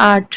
8।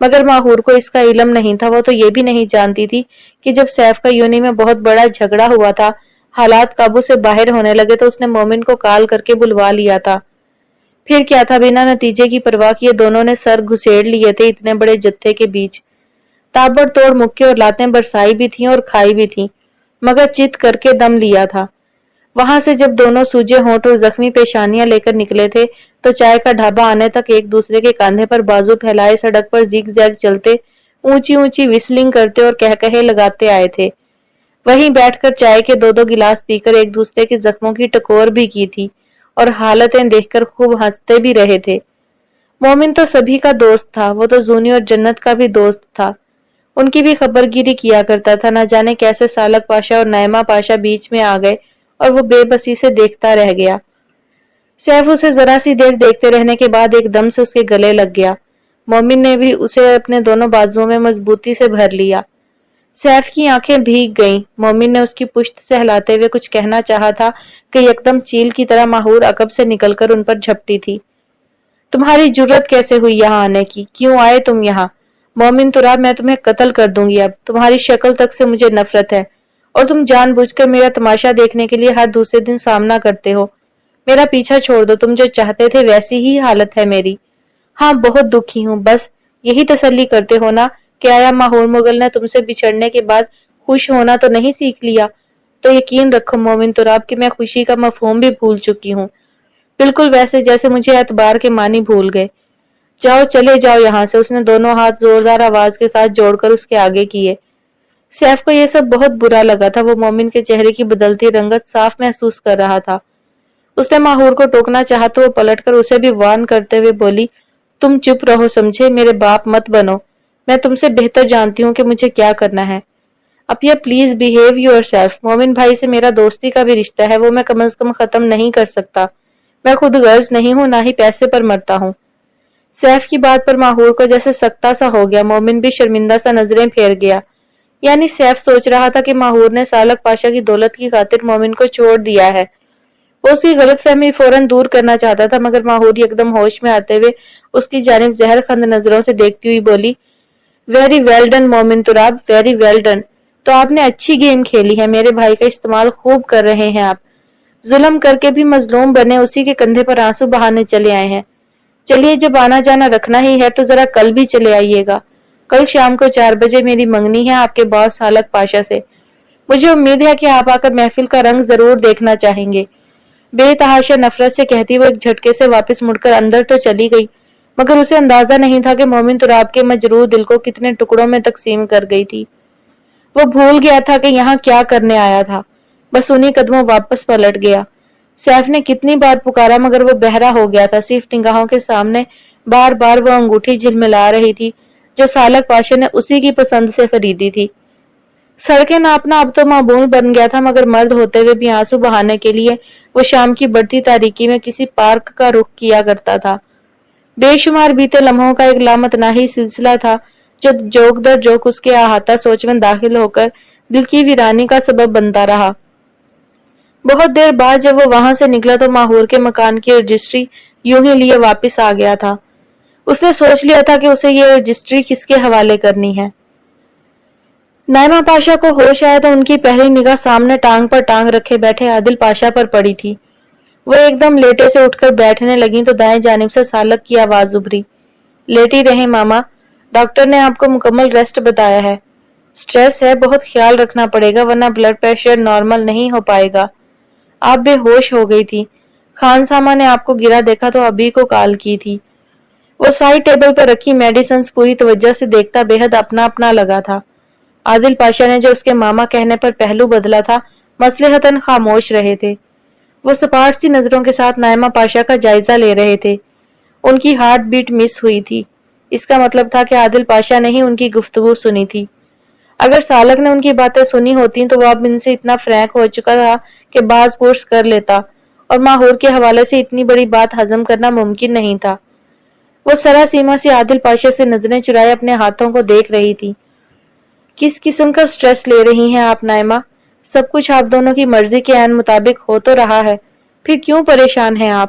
مگر ماہور کو اس کا علم نہیں تھا۔ وہ تو یہ بھی نہیں جانتی تھی کہ جب سیف کا یونی میں بہت بڑا جھگڑا ہوا تھا، حالات قابو سے باہر ہونے لگے تو اس نے مومن کو کال کر کے بلوا لیا تھا۔ پھر کیا تھا، بنا نتیجے کی پرواہ کیے دونوں نے سر گھسیڑ لیے تھے اتنے بڑے جتھے کے بیچ۔ تابڑ توڑ مکے اور لاتیں برسائی بھی تھیں اور کھائی بھی تھیں، مگر چت کر کے دم لیا تھا۔ وہاں سے جب دونوں سوجے ہونٹ اور زخمی پیشانیاں لے کر نکلے تھے تو چائے کا ڈھابہ آنے تک ایک دوسرے کے کاندھے پر بازو پھیلائے سڑک پر زیگ زیگ چلتے، اونچی اونچی وسلنگ کرتے اور کہے لگاتے آئے تھے۔ وہیں بیٹھ کر چائے کے دو گلاس پی کر ایک دوسرے کے زخموں کی ٹکور بھی کی تھی اور حالتیں دیکھ کر خوب ہنستے بھی رہے تھے۔ مومن تو سبھی کا دوست تھا، وہ تو زونی اور جنت کا بھی دوست تھا۔ ان کی بھی خبر گیری کیا کرتا تھا۔ نہ جانے کیسے سالک پاشا اور نعیمہ پاشا بیچ میں آ گئے اور وہ بے بسی سے دیکھتا رہ گیا۔ سیف اسے ذرا سی دیر دیکھتے رہنے کے بعد ایک دم سے اس کے گلے لگ گیا۔ مومن نے بھی اسے اپنے دونوں بازوؤں میں مضبوطی سے بھر لیا۔ سیف کی آنکھیں بھیگ گئیں۔ مومن نے اس کی پشت سے ہلاتے ہوئے کچھ کہنا چاہا تھا کہ یکدم چیل کی طرح ماہور عقب سے نکل کر ان پر جھپٹی تھی۔ تمہاری جرت کیسے ہوئی یہاں آنے کی؟ کیوں آئے تم یہاں؟ مومن تراب، میں تمہیں قتل کر دوں گی اب۔ تمہاری شکل تک سے مجھے نفرت ہے اور تم جان بوجھ کر میرا تماشا دیکھنے کے لیے ہر دوسرے دن سامنا کرتے ہو۔ میرا پیچھا چھوڑ دو، تم جو چاہتے تھے ویسی ہی حالت ہے میری۔ ہاں بہت دکھی ہوں، بس یہی تسلی کرتے ہو نا کہ آیا ماہور مغل نے تم سے بچھڑنے کے بعد خوش ہونا تو نہیں سیکھ لیا؟ تو یقین رکھو مومن تراب کہ میں خوشی کا مفہوم بھی بھول چکی ہوں، بالکل ویسے جیسے مجھے اعتبار کے معنی بھول گئے۔ جاؤ چلے جاؤ یہاں سے۔ اس نے دونوں ہاتھ زوردار آواز کے ساتھ جوڑ کر اس کے آگے کیے۔ سیف کو یہ سب بہت برا لگا تھا۔ وہ مومن کے چہرے کی بدلتی رنگت صاف محسوس کر رہا تھا۔ اس نے ماہور کو ٹوکنا چاہا تو وہ پلٹ کر اسے بھی وارن کرتے ہوئے بولی، تم چپ رہو، سمجھے؟ میرے باپ مت بنو، میں تم سے بہتر جانتی ہوں کہ مجھے کیا کرنا ہے۔ اب یہ پلیز بیہیو یور سیلف۔ مومن بھائی سے میرا دوستی کا بھی رشتہ ہے، وہ میں کم از کم ختم نہیں کر سکتا۔ میں خود غرض نہیں ہوں، نہ ہی پیسے پر مرتا ہوں۔ سیف کی بات پر ماہور کو جیسے سکتا سا ہو گیا۔ مومن بھی شرمندہ سا نظریں پھیر گیا۔ یعنی سیف سوچ رہا تھا کہ ماہور نے سالک پاشا کی دولت کی خاطر مومن کو چھوڑ دیا ہے۔ وہ اس کی غلط فہمی فوراً دور کرنا چاہتا تھا، مگر ماہور یکدم ہوش میں آتے ہوئے اس کی جانب زہر خند نظروں سے دیکھتی ہوئی بولی، ویری ویل ڈن مومن تراب، ویری ویل ڈن۔ تو آپ نے اچھی گیم کھیلی ہے، میرے بھائی کا استعمال خوب کر رہے ہیں آپ۔ ظلم کر کے بھی مظلوم بنے، اسی کے کندھے پر آنسو بہانے چلے آئے ہیں۔ چلیے جب آنا جانا رکھنا ہی ہے تو ذرا کل بھی چلے آئیے گا۔ کل شام کو 4 بجے میری منگنی ہے آپ کے باس سالک پاشا سے۔ مجھے امید ہے کہ آپ آ کر محفل کا رنگ ضرور دیکھنا چاہیں گے۔ بے تحاشا نفرت سے کہتی وہ ایک جھٹکے سے واپس مڑ کر اندر تو چلی گئی، مگر اسے اندازہ نہیں تھا کہ مومن تراب کے مجروح دل کو کتنے ٹکڑوں میں تقسیم کر گئی تھی۔ وہ بھول گیا تھا کہ یہاں کیا کرنے آیا تھا، بس انہی قدموں واپس پلٹ گیا۔ سیف نے کتنی بار پکارا مگر وہ بہرا ہو گیا تھا۔ صرف نگاہوں کے سامنے بار بار وہ انگوٹھی جھلملا رہی تھی جو سالک پاشا نے اسی کی پسند سے خریدی تھی۔ سڑکیں ناپنا اب تو معمول بن گیا تھا، مگر مرد ہوتے ہوئے بھی آنسو بہانے کے لیے وہ شام کی بڑھتی تاریکی میں کسی پارک کا رخ کیا کرتا تھا۔ بے شمار بیتے لمحوں کا ایک لامتناہی سلسلہ تھا جو جوک در جوک اس کے احاطہ سوچ میں داخل ہو کر دل کی ویرانی کا سبب بنتا رہا۔ بہت دیر بعد جب وہ وہاں سے نکلا تو ماہور کے مکان کی رجسٹری یوں ہی لیے واپس آ گیا تھا۔ اس نے سوچ لیا تھا کہ اسے یہ رجسٹری کس کے حوالے کرنی ہے۔ نعیمہ پاشا کو ہوش آیا تو ان کی پہلی نگاہ سامنے ٹانگ پر ٹانگ رکھے بیٹھے عادل پاشا پر پڑی تھی۔ وہ ایک دم لیٹے سے اٹھ کر بیٹھنے لگیں تو دائیں جانب سے سالک کی آواز ابھری، لیٹی رہیں ماما، ڈاکٹر نے آپ کو مکمل ریسٹ بتایا ہے۔ سٹریس ہے، بہت خیال رکھنا پڑے گا ورنہ بلڈ پریشر نارمل نہیں ہو پائے گا۔ آپ بے ہوش ہو گئی تھی، خان سامہ نے آپ کو گرا دیکھا تو ابھی کو کال کی تھی۔ وہ سائڈ ٹیبل پر رکھی میڈیسنز پوری توجہ سے دیکھتا بے حد اپنا اپنا لگا تھا۔ عادل پاشا نے جو اس کے ماما کہنے پر پہلو بدلا تھا مصلحتاً خاموش رہے تھے۔ وہ سپاٹ سی نظروں کے ساتھ نعیمہ پاشا کا جائزہ لے رہے تھے۔ ان کی ہارٹ بیٹ مس ہوئی تھی، اس کا مطلب تھا کہ عادل پاشا نے ہی ان کی گفتگو سنی تھی۔ اگر سالک نے ان کی باتیں سنی ہوتی تو وہ اب ان سے اتنا فرینک ہو چکا تھا کہ باز پرس کر لیتا، اور ماہور کے حوالے سے اتنی بڑی بات ہضم کرنا ممکن نہیں تھا۔ وہ سراسیما سے عادل پاشا سے نظریں چرائے اپنے ہاتھوں کو دیکھ رہی تھی۔ کس قسم کا سٹریس لے رہی ہیں آپ نعیمہ؟ سب کچھ آپ دونوں کی مرضی کے عین مطابق ہو تو رہا ہے، پھر کیوں پریشان ہیں آپ؟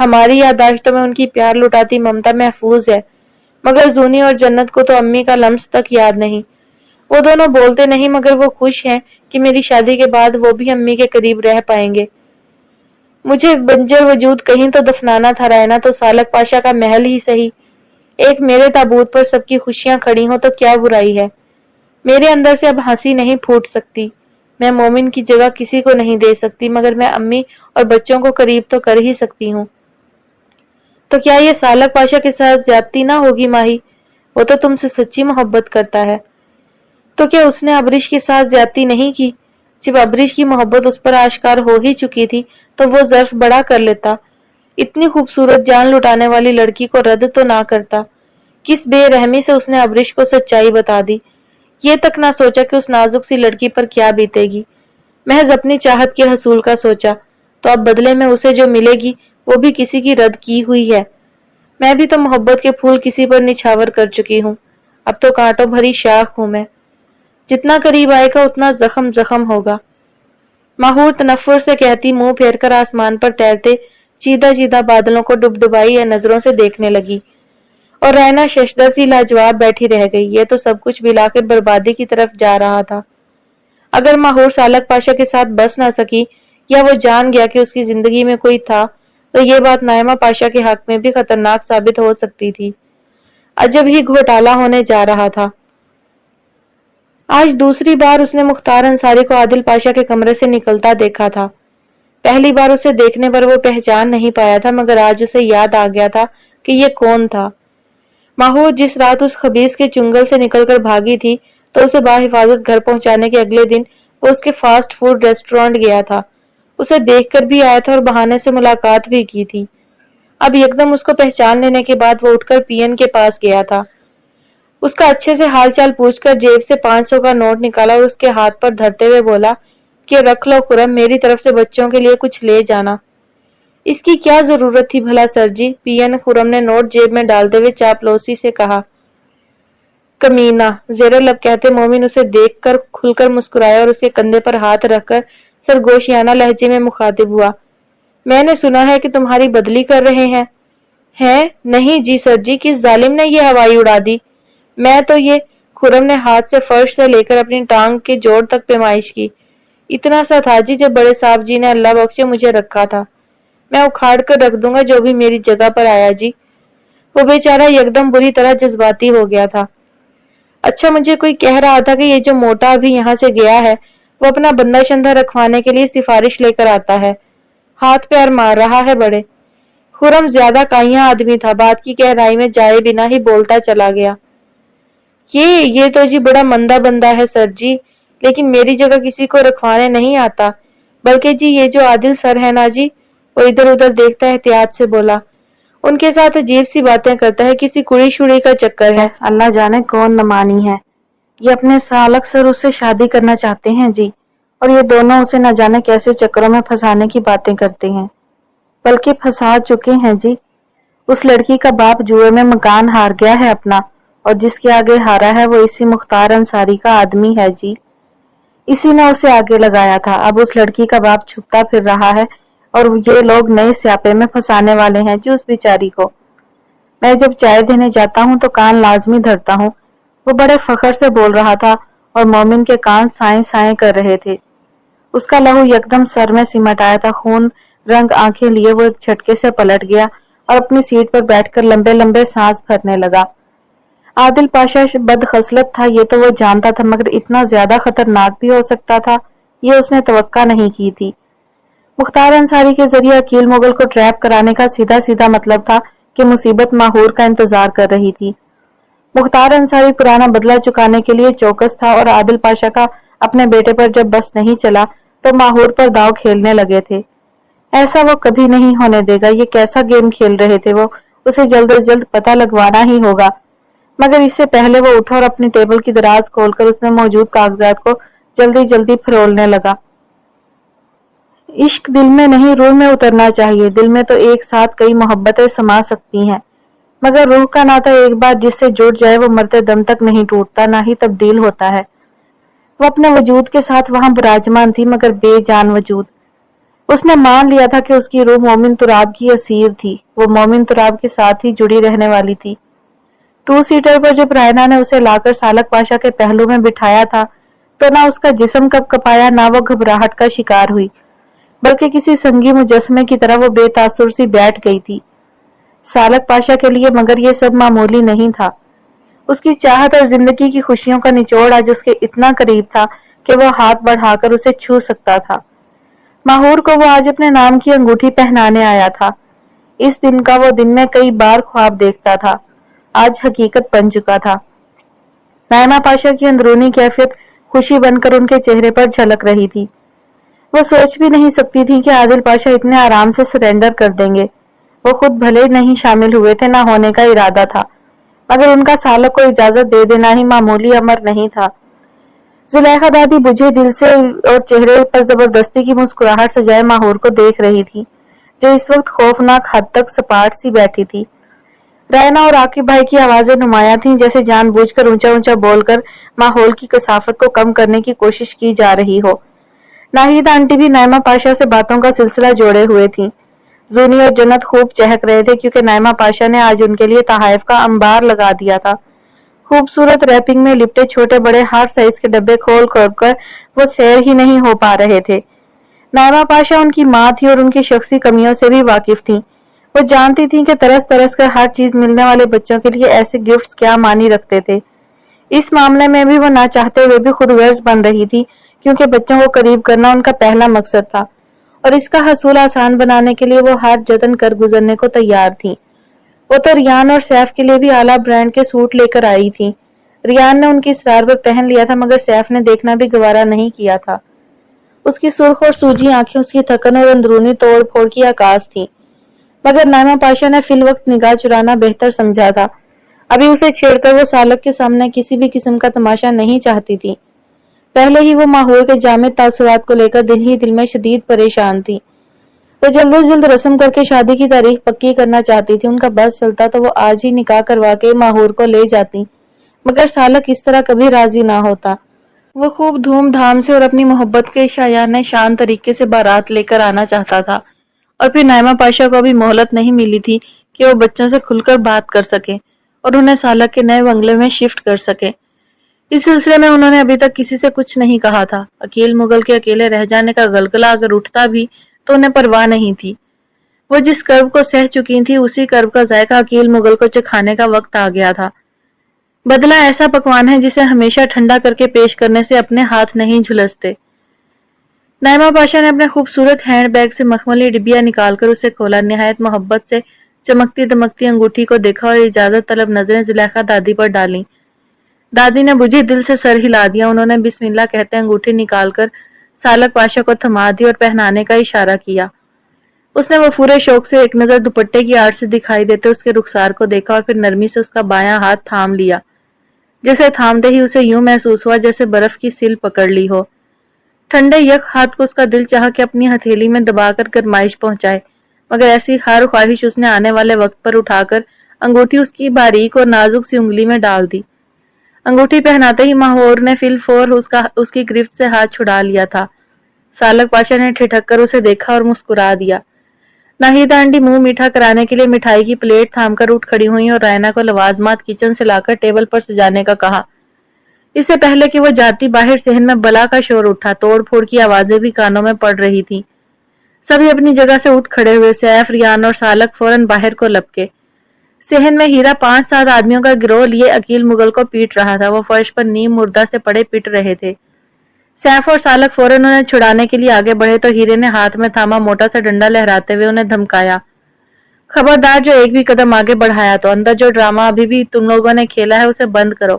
ہماری یادداشتوں میں ان کی پیار لٹاتی ممتا محفوظ ہے، مگر زونی اور جنت کو تو امی کا لمس تک یاد نہیں۔ وہ دونوں بولتے نہیں مگر وہ خوش ہیں کہ میری شادی کے بعد وہ بھی امی کے قریب رہ پائیں گے۔ مجھے بنجر وجود کہیں تو دفنانا تھا، رہنا تو سالک پاشا کا محل ہی صحیح۔ ایک میرے تابوت پر سب کی خوشیاں کھڑی ہوں تو کیا برائی ہے؟ میرے اندر سے اب ہنسی نہیں پھوٹ سکتی۔ میں مومن کی جگہ کسی کو نہیں دے سکتی، مگر میں امی اور بچوں کو قریب تو کر ہی سکتی ہوں۔ تو کیا یہ سالک پاشا کے ساتھ زیادتی نہ ہوگی ماہی؟ وہ تو تم سے سچی محبت کرتا ہے۔ تو کیا اس نے ابریش کے ساتھ زیادتی نہیں کی؟ جب ابریش کی محبت اس پر آشکار ہو ہی چکی تھی تو وہ ظرف بڑا کر لیتا، اتنی خوبصورت جان لٹانے والی لڑکی کو رد تو نہ کرتا۔ کس بے رحمی سے اس نے ابریش کو سچائی بتا دی، یہ تک نہ سوچا کہ اس نازک سی لڑکی پر کیا بیتے گی۔ محض اپنی چاہت کے حصول کا سوچا، تو اب بدلے میں اسے جو ملے گی وہ بھی کسی کی رد کی ہوئی ہے۔ میں بھی تو محبت کے پھول کسی پر نچھاور کر چکی ہوں، اب تو کانٹوں بھری شاخ ہوں میں۔ جتنا قریب آئے گا اتنا زخم زخم ہوگا۔ ماہور تنفر سے کہتی منہ پھیر کر آسمان پر تیرتے چیدہ چیدہ بادلوں کو ڈبڈبائی یا نظروں سے دیکھنے لگی، اور رینا ششدر سی لاجواب بیٹھی رہ گئی۔ یہ تو سب کچھ بالآخر بربادی کی طرف جا رہا تھا۔ اگر ماہور سالک پاشا کے ساتھ بس نہ سکی یا وہ جان گیا کہ اس کی زندگی میں کوئی تھا، تو یہ بات نائمہ پاشا کے حق میں بھی خطرناک ثابت ہو سکتی تھی۔ عجب ہی گھوٹالہ ہونے جا رہا تھا۔ آج دوسری بار اس نے مختار انصاری کو عادل پاشا کے کمرے سے نکلتا دیکھا تھا۔ پہلی بار اسے دیکھنے پر وہ پہچان نہیں پایا تھا، مگر آج اسے یاد آ گیا تھا کہ یہ کون تھا۔ ماہور جس رات اس خبیث کے چنگل سے نکل کر بھاگی تھی تو اسے باحفاظت گھر پہنچانے کے اگلے دن وہ اس کے فاسٹ فوڈ ریسٹورانٹ گیا تھا، اسے دیکھ کر بھی آیا تھا اور بہانے سے ملاقات بھی کی تھی۔ اب یکدم اس کو پہچان لینے کے بعد وہ اٹھ کر پی این کے پاس گیا تھا۔ اس کا اچھے سے حال چال پوچھ کر جیب سے 500 کا نوٹ نکالا اور اس کے ہاتھ پر دھرتے ہوئے بولا کہ رکھ لو خرم، میری طرف سے بچوں کے لیے کچھ لے جانا۔ اس کی کیا ضرورت تھی بھلا سر جی؟ پی این خرم نے نوٹ جیب میں ڈالتے ہوئے چاپلوسی سے کہا۔ کمینہ، زیر لب کہتے مومن اسے دیکھ کر کھل کر مسکرایا اور اس کے کندھے پر ہاتھ رکھ کر سرگوشیانہ لہجے میں مخاطب ہوا۔ میں نے سنا ہے کہ تمہاری بدلی کر رہے ہیں۔ ہیں؟ نہیں جی سر جی، کس ظالم نے یہ ہوائی اڑا دی؟ میں تو یہ خرم نے ہاتھ سے فرش سے لے کر اپنی ٹانگ کے جوڑ تک پیمائش کی۔ اتنا سا تھا جی جب بڑے صاحب جی نے اللہ بخشے مجھے رکھا تھا۔ میں اکھاڑ کر رکھ دوں گا جو بھی میری جگہ پر آیا جی۔ وہ بیچارہ یکدم بری طرح جذباتی ہو گیا تھا۔ اچھا، مجھے کوئی کہہ رہا تھا کہ یہ جو موٹا ابھی یہاں سے گیا ہے وہ اپنا بندہ شندہ رکھوانے کے لیے سفارش لے کر آتا ہے، ہاتھ پیر مار رہا ہے بڑے۔ خرم زیادہ کاہیاں آدمی تھا، بات کی گہرائی میں جائے بنا ہی بولتا چلا گیا۔ یہ تو جی بڑا مندہ بندہ ہے سر جی، لیکن میری جگہ کسی کو رکھوانے نہیں آتا، بلکہ جی یہ جو عادل سر ہے نا جی، وہ ادھر ادھر دیکھتا احتیاط سے بولا، ان کے ساتھ عجیب سی باتیں کرتا ہے، کسی کڑی شڑی کا چکر ہے، اللہ جانے کون نمانی ہے۔ یہ اپنے سالک سر اس سے شادی کرنا چاہتے ہیں جی، اور یہ دونوں اسے نہ جانے کیسے چکروں میں پھنسانے کی باتیں کرتے ہیں، بلکہ پھنسا چکے ہیں جی۔ اس لڑکی کا باپ جوئے میں مکان ہار گیا ہے اپنا، اور جس کے آگے ہارا ہے وہ اسی مختار انصاری کا آدمی ہے جی، اسی نے اسے آگے لگایا تھا۔ اب اس لڑکی کا باپ چھپتا پھر رہا ہے اور یہ لوگ نئے سیاپے میں پھنسانے والے ہیں جی اس بیچاری کو۔ میں جب چائے دینے جاتا ہوں تو کان لازمی دھرتا ہوں۔ وہ بڑے فخر سے بول رہا تھا اور مومن کے کان سائیں سائیں کر رہے تھے۔ اس کا لہو یکدم سر میں سمٹ آیا تھا، خون رنگ آنکھیں لیے وہ ایک جھٹکے سے پلٹ گیا اور اپنی سیٹ پر بیٹھ کر لمبے لمبے سانس بھرنے لگا۔ عادل پاشا بد خصلت تھا یہ تو وہ جانتا تھا، مگر اتنا زیادہ خطرناک بھی ہو سکتا تھا یہ اس نے توقع نہیں کی تھی۔ مختار انصاری کے ذریعے عقیل مغل کو ٹریپ کرانے کا سیدھا سیدھا مطلب تھا کہ مصیبت ماہور کا انتظار کر رہی تھی۔ مختار انصاری پرانا بدلہ چکانے کے لیے چوکس تھا، اور عادل پاشا کا اپنے بیٹے پر جب بس نہیں چلا تو ماہور پر داؤ کھیلنے لگے تھے۔ ایسا وہ کبھی نہیں ہونے دے گا۔ یہ کیسا گیم کھیل رہے تھے وہ، اسے جلد از جلد پتہ لگوانا ہی ہوگا۔ مگر اس سے پہلے وہ اٹھا اور اپنی ٹیبل کی دراز کھول کر اس میں موجود کاغذات کو جلدی جلدی پھرولنے لگا۔ عشق دل میں نہیں روح میں اترنا چاہیے۔ دل میں تو ایک ساتھ کئی محبتیں سما سکتی ہیں، مگر روح کا ناتا ایک بار جس سے جڑ جائے وہ مرتے دم تک نہیں ٹوٹتا، نہ ہی تبدیل ہوتا ہے۔ وہ اپنے وجود کے ساتھ وہاں براجمان تھی، مگر بے جان وجود۔ اس نے مان لیا تھا کہ اس کی روح مومن تراب کی اسیر تھی، وہ مومن تراب کے ساتھ ہی جڑی رہنے والی تھی۔ 2 سیٹر پر جب رائنا نے اسے لا کر سالک پاشا کے پہلو میں بٹھایا تھا تو نہ اس کا جسم کب کپایا، نہ وہ گھبراہٹ کا شکار ہوئی، بلکہ کسی سنگی مجسمے کی طرح وہ بے تاثر سی بیٹھ گئی تھی۔ سالک پاشا کے لیے مگر یہ سب معمولی نہیں تھا۔ اس کی چاہت اور زندگی کی خوشیوں کا نچوڑ آج اس کے اتنا قریب تھا کہ وہ ہاتھ بڑھا کر اسے چھو سکتا تھا۔ ماہور کو وہ آج اپنے نام کی انگوٹھی پہنانے آیا تھا۔ اس دن کا وہ دن میں کئی بار خواب دیکھتا تھا، آج حقیقت بن چکا تھا۔ نائمہ پاشا کی اندرونی کیفیت خوشی بن کر ان کے چہرے پر جھلک رہی تھی۔ وہ سوچ بھی نہیں سکتی تھی کہ عادل پاشا اتنے آرام سے سرنڈر کر دیں گے۔ وہ خود بھلے نہیں شامل ہوئے تھے، نہ ہونے کا ارادہ تھا، مگر ان کا سالک کو اجازت دے دینا ہی معمولی امر نہیں تھا۔ زلیخا دادی بجھے دل سے اور چہرے پر زبردستی کی مسکراہٹ سجائے ماہور کو دیکھ رہی تھی، جو اس وقت خوفناک حد تک سپاٹ سی بیٹھی تھی۔ رائنا اور عاقب بھائی کی آوازیں نمایاں تھیں، جیسے جان بوجھ کر اونچا اونچا بول کر ماحول کی کثافت کو کم کرنے کی کوشش کی جا رہی ہو۔ ناہید آنٹی بھی نائمہ پاشا سے باتوں کا سلسلہ جوڑے ہوئے تھیں۔ زونی اور جنت خوب چہک رہے تھے کیونکہ نائمہ پاشا نے آج ان کے لیے تحائف کا انبار لگا دیا تھا۔ خوبصورت ریپنگ میں لپٹے چھوٹے بڑے ہر سائز کے ڈبے کھول کر وہ سیر ہی نہیں ہو پا رہے تھے۔ نائمہ پاشا ان کی ماں تھی اور ان کی شخصی کمیوں سے بھی واقف تھیں۔ وہ جانتی تھیں کہ ترس ترس کر ہر چیز ملنے والے بچوں کے لیے ایسے گفٹس کیا معنی رکھتے تھے۔ اس معاملے میں بھی وہ نہ چاہتے ہوئے بھی خود غرض بن رہی تھی، کیونکہ بچوں کو قریب کرنا ان کا پہلا مقصد تھا، اور اس کا حصول آسان بنانے کے لیے وہ ہر جتن کر گزرنے کو تیار تھیں۔ وہ تو ریان اور سیف کے لیے بھی اعلیٰ برانڈ کے سوٹ لے کر آئی تھی۔ ریان نے ان کی اصرار پر پہن لیا تھا، مگر سیف نے دیکھنا بھی گوارا نہیں کیا تھا۔ اس کی سرخ اور سوجی آنکھیں اس کی تھکن اور اندرونی توڑ پھوڑ کی عکاس تھیں، مگر نائمہ پاشا نے فی الوقت نگاہ چرانا بہتر سمجھا تھا۔ ابھی اسے چھیڑ کر وہ سالک کے سامنے کسی بھی قسم کا تماشا نہیں چاہتی تھی۔ پہلے ہی وہ ماحول کے جامد تاثرات کو لے کر دل ہی دل میں شدید پریشان تھی۔ وہ جلد از جلد رسم کر کے شادی کی تاریخ پکی کرنا چاہتی تھی۔ ان کا بس چلتا تو وہ آج ہی نکاح کروا کے ماہور کو لے جاتی، مگر سالک اس طرح کبھی راضی نہ ہوتا۔ وہ خوب دھوم دھام سے اور اپنی محبت کے شایان شان طریقے سے بارات لے کر آنا چاہتا تھا، اور پھر نائمہ پاشا کو ابھی مہلت نہیں ملی تھی کہ وہ بچوں سے کھل کر بات کر سکے اور انہیں سالک کے نئے بنگلے میں شفٹ کر سکے۔ اس سلسلے میں انہوں نے ابھی تک کسی سے کچھ نہیں کہا تھا۔ عقیل مغل کے اکیلے رہ جانے کا غلغلہ اگر اٹھتا بھی تو انہیں پرواہ نہیں تھی۔ وہ جس کرب کو سہ چکی تھی، اسی کرب کا ذائقہ عقیل مغل کو چکھانے کا وقت آ گیا تھا۔ بدلہ ایسا پکوان ہے جسے ہمیشہ ٹھنڈا کر کے پیش کرنے سے اپنے ہاتھ نہیں جھلستے۔ نائمہ پاشا نے اپنے خوبصورت ہینڈ بیگ سے مخملی ڈبیا نکال کر اسے کھولا، نہایت محبت سے چمکتی دمکتی انگوٹھی کو دیکھا اور اجازت طلب نظریں زلیخا دادی پر ڈالیں۔ دادی نے بجھے دل سے سر ہلا دیا۔ انہوں نے بسم اللہ کہتے انگوٹھی نکال کر سالک پاشا کو تھما دی اور پہنانے کا اشارہ کیا۔ اس نے وفور شوق سے ایک نظر دوپٹے کی آڑ سے دکھائی دیتے اس کے رخسار کو دیکھا اور پھر نرمی سے اس کا بایاں ہاتھ تھام لیا، جسے تھامتے ہی اسے یوں محسوس ہوا جیسے برف کی سل پکڑ لی ہو۔ ٹھنڈے یک ہاتھ کو اس کا دل چاہا کہ اپنی ہتھیلی میں دبا کر گرمائش پہنچائے، مگر ایسی خواہ خواہش اس نے آنے والے وقت پر اٹھا کر انگوٹھی اس کی باریک اور نازک سی انگلی میں ڈال دی۔ انگوٹھی پہناتے ہی ماہور نے فی الفور اس کی گرفت سے ہاتھ چھڑا لیا تھا۔ سالک پاشا نے ٹھٹک کر اسے دیکھا اور مسکرا دیا۔ ناہید آنٹی منہ میٹھا کرانے کے لیے مٹھائی کی پلیٹ تھام کر اٹھ کھڑی ہوئی اور رائنا کو لوازمات کچن سے لا کر ٹیبل پر سجانے کا کہا۔ اس سے پہلے کہ وہ جاتی باہر صحن میں بلا کا شور اٹھا، توڑ پھوڑ کی آوازیں بھی کانوں میں پڑ رہی تھی۔ سبھی اپنی جگہ سے اٹھ کھڑے ہوئے، سیف، ریان اور سالک فوراً باہر کو لپکے۔ صحن میں ہیرا 5-7 آدمیوں کا گروہ لیے عقیل مغل کو پیٹ رہا تھا۔ وہ فرش پر نیم مردہ سے پڑے پٹ رہے تھے۔ سیف اور سالک فوراً انہیں چھڑانے کے لیے آگے بڑھے تو ہیرے نے ہاتھ میں تھاما موٹا سا ڈنڈا لہراتے ہوئے انہیں دھمکایا، خبردار جو ایک بھی قدم آگے بڑھایا تو اندر جو ڈرامہ ابھی بھی تم لوگوں نے کھیلا ہے اسے بند کرو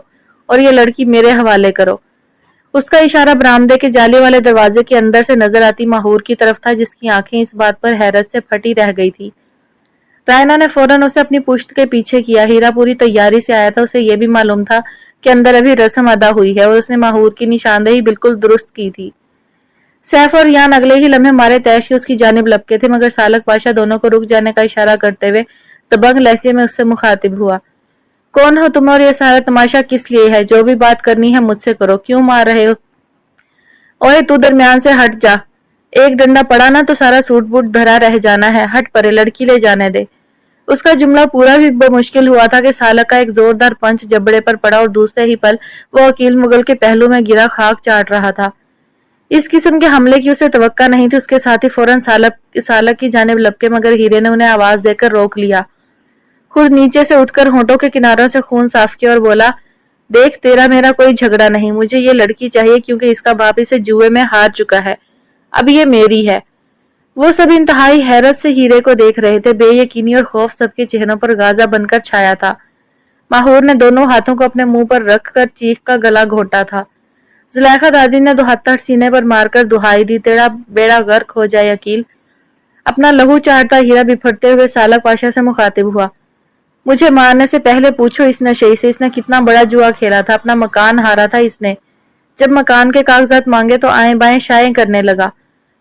اور یہ لڑکی میرے حوالے کرو۔ اس کا اشارہ برآمدے کے جالی والے دروازے کے اندر سے نظر آتی ماہور کی طرف تھا، جس کی آنکھیں اس بات پر حیرت سے پھٹی رہ گئی تھی۔ رائنا نے فوراً اسے اپنی پشت کے پیچھے کیا۔ ہیرا پوری تیاری سے آیا تھا، اسے یہ بھی معلوم تھا کہ اندر ابھی رسم ادا ہوئی ہے اور اس نے ماہور کی نشاندہی بالکل درست کی تھی۔ سیف اور ریان اگلے ہی لمحے مارے تیش کے اس کی جانب لپکے تھے، مگر سالک پاشا دونوں کو رک جانے کا اشارہ کرتے ہوئے دبنگ لہجے میں اس سے مخاطب ہوا۔ کون ہو تم اور یہ سارا تماشا کس لیے ہے؟ جو بھی بات کرنی ہے مجھ سے کرو، کیوں مار رہے ہو؟ اوئے تو درمیان سے ہٹ جا، ایک ڈنڈا پڑا نا تو سارا سوٹ بوٹ دھرا رہ جانا ہے، ہٹ پرے لڑکی لے جانے دے۔ اس کا جملہ پورا بھی بمشکل ہوا تھا کہ سالک کا ایک زوردار پنچ جبڑے پر پڑا اور دوسرے ہی پل وہ عقیل مغل کے پہلو میں گرا خاک چاٹ رہا تھا۔ اس قسم کے حملے کی اسے توقع نہیں تھی۔ اس کے ساتھی فوراً سالک کی جانب لپکے مگر ہیرے نے انہیں آواز دے کر روک لیا۔ خود نیچے سے اٹھ کر ہونٹوں کے کناروں سے خون صاف کیا اور بولا، دیکھ تیرا میرا کوئی جھگڑا نہیں، مجھے یہ لڑکی چاہیے کیونکہ اس کا باپ اسے جوئے میں ہار چکا ہے، اب یہ میری ہے۔ وہ سب انتہائی حیرت سے ہیرے کو دیکھ رہے تھے، بے یقینی اور خوف سب کے چہروں پر غازہ بن کر چھایا تھا۔ ماہور نے دونوں ہاتھوں کو اپنے منہ پر رکھ کر چیخ کا گلا گھونٹا تھا۔ زلیخا دادی نے دو ہتھڑ سینے پر مار کر دہائی دی، تیرا بیڑا غرق ہو جائے عقیل۔ اپنا لہو چاہتا ہیرا بپھرتے ہوئے سالک پاشا سے مخاطب ہوا، مجھے مارنے سے پہلے پوچھو اس نشئی سے، اس نے کتنا بڑا جوا کھیلا تھا، اپنا مکان ہارا تھا اس نے، جب مکان کے کاغذات مانگے تو آئیں بائیں شائیں کرنے لگا،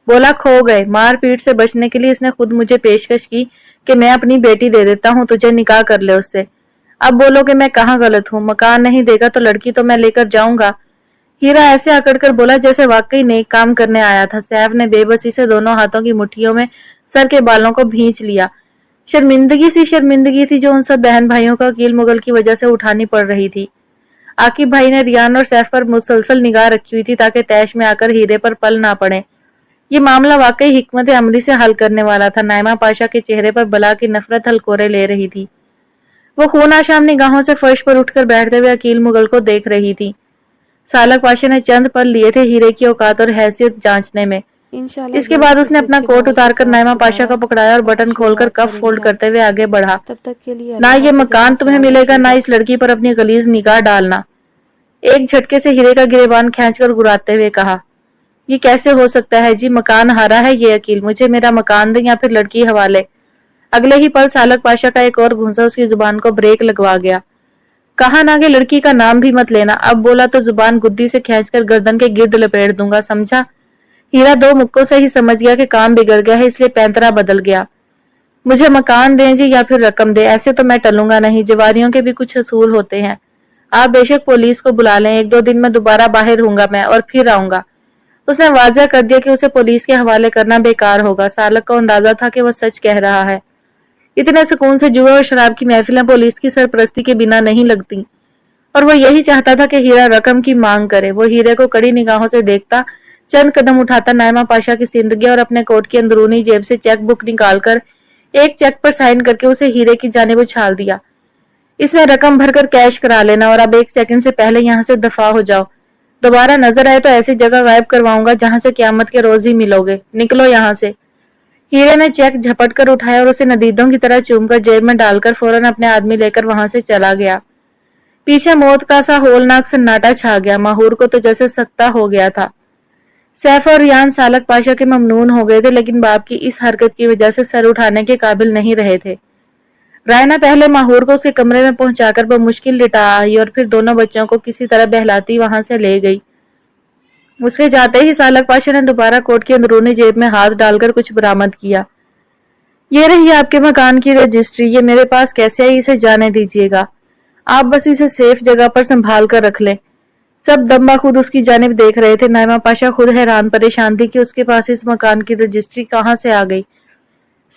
بولا کھو گئے۔ مار پیٹ سے بچنے کے لیے اس نے خود مجھے پیشکش کی کہ میں اپنی بیٹی دے دیتا ہوں تجھے، نکاح کر لے اس سے۔ اب بولو کہ میں کہاں غلط ہوں، مکان نہیں دے گا تو لڑکی تو میں لے کر جاؤں گا۔ ہیرا ایسے اکڑ کر بولا جیسے واقعی نیک کام کرنے آیا تھا۔ سیف نے بے بسی سے دونوں ہاتھوں کی مٹھیوں میں سر کے بالوں کو بھینچ لیا۔ شرمندگی تھی جو ان سب بہن بھائیوں کو عقیل مغل کی وجہ سے اٹھانی پڑ رہی تھی۔ عاقب بھائی نے ریان اور سیف پر مسلسل نگاہ رکھی ہوئی تھی تاکہ تیش میں آ کر ہیرے پر پل نہ پڑے۔ یہ معاملہ واقعی حکمت عملی سے حل کرنے والا تھا۔ نائمہ پاشا کے چہرے پر بلا کی نفرت ہلکورے لے رہی تھی۔ وہ خون آشام نگاہوں سے فرش پر اٹھ کر بیٹھتے ہوئے عقیل مغل کو دیکھ رہی تھی۔ سالک پاشا نے چند پل لیے تھے ہیرے کی اوقات اور حیثیت جانچنے میں۔ اس کے بعد اس نے اپنا کوٹ اتار کر نائمہ پاشا کا پکڑایا اور بٹن کھول کر کف فولڈ کرتے ہوئے آگے بڑھا، نہ یہ مکان تمہیں ملے گا، نہ اس لڑکی پر اپنی غلیظ نگاہ ڈالنا۔ ایک جھٹکے سے ہیرے کا گریبان کھینچ کر گراتے ہوئے کہا، یہ کیسے ہو سکتا ہے جی، مکان ہارا ہے یہ عقیل، مجھے میرا مکان دیں یا پھر لڑکی حوالے۔ اگلے ہی پل سالک پاشا کا ایک اور گھونسا اس کی زبان کو بریک لگوا گیا۔ کہا نہ کہ لڑکی کا نام بھی مت لینا، اب بولا تو زبان گدی سے کھینچ کر گردن کے گرد لپیٹ دوں گا، سمجھا؟ ہیرا دو مکوں سے ہی سمجھ گیا کہ کام بگڑ گیا ہے، اس لیے پینترا بدل گیا۔ مجھے مکان دیں جی یا پھر رقم دے، ایسے تو میں ٹلوں گا نہیں، جواریوں کے بھی کچھ اصول ہوتے ہیں۔ آپ بے شک پولیس کو بلا لیں، ایک دو دن میں دوبارہ باہر ہوں گا میں، اور پھر آؤں گا۔ اس نے واضح کر دیا کہ اسے پولیس کے حوالے کرنا بیکار ہوگا۔ سالک کو اندازہ تھا کہ وہ سچ کہہ رہا ہے۔ اتنے سکون سے جوئے اور شراب کی محفلیں پولیس کی سرپرستی کے بنا نہیں لگتی، اور وہ یہی چاہتا تھا کہ ہیرا رقم کی مانگ کرے۔ وہ ہیرے کو کڑی نگاہوں سے دیکھتا، چند قدم اٹھاتا، نائمہ پاشا کی زندگی اور اپنے کوٹ کی اندرونی جیب سے چیک بک نکال کر ایک چیک پر سائن کر کے اسے ہیرے کی جانب اچھال دیا، اس میں رقم بھر کر کیش کرا لینا، اور اب ایک سیکنڈ سے پہلے یہاں سے دفع ہو جاؤ، دوبارہ نظر آئے تو ایسی جگہ غائب کرواؤں گا جہاں سے قیامت کے روز ہی ملو گے، نکلو یہاں سے۔ ہیرے نے چیک جھپٹ کر اٹھایا اور اسے ندیدوں کی طرح چوم کر جیب میں ڈال کر فوراً اپنے آدمی لے کر وہاں سے چلا گیا۔ پیچھے موت کا سا ہولناک سناٹا چھا گیا۔ ماہور کو تو جیسے سکتہ ہو گیا تھا۔ سیف اور ریان سالک پاشا کے ممنون ہو گئے تھے، لیکن باپ کی اس حرکت کی وجہ سے سر اٹھانے کے قابل نہیں رہے تھے۔ رائنا پہلے ماہور کو اس کے کمرے میں پہنچا کر بمشکل لٹا آئی اور پھر دونوں بچوں کو کسی طرح بہلاتی وہاں سے لے گئی۔ اس کے جاتے ہی سالک پاشا نے دوبارہ کوٹ کی اندرونی جیب میں ہاتھ ڈال کر کچھ برآمد کیا۔ یہ رہی آپ کے مکان کی رجسٹری، یہ میرے پاس کیسے آئی، اسے جانے دیجیے گا، آپ بس اسے سیف جگہ پر سنبھال کر رکھ لیں۔ سب دمبا خود اس کی جانب دیکھ رہے تھے۔ نائمہ پاشا خود حیران پریشان تھی کہ اس کے پاس اس مکان کی رجسٹری کہاں سے آ گئی۔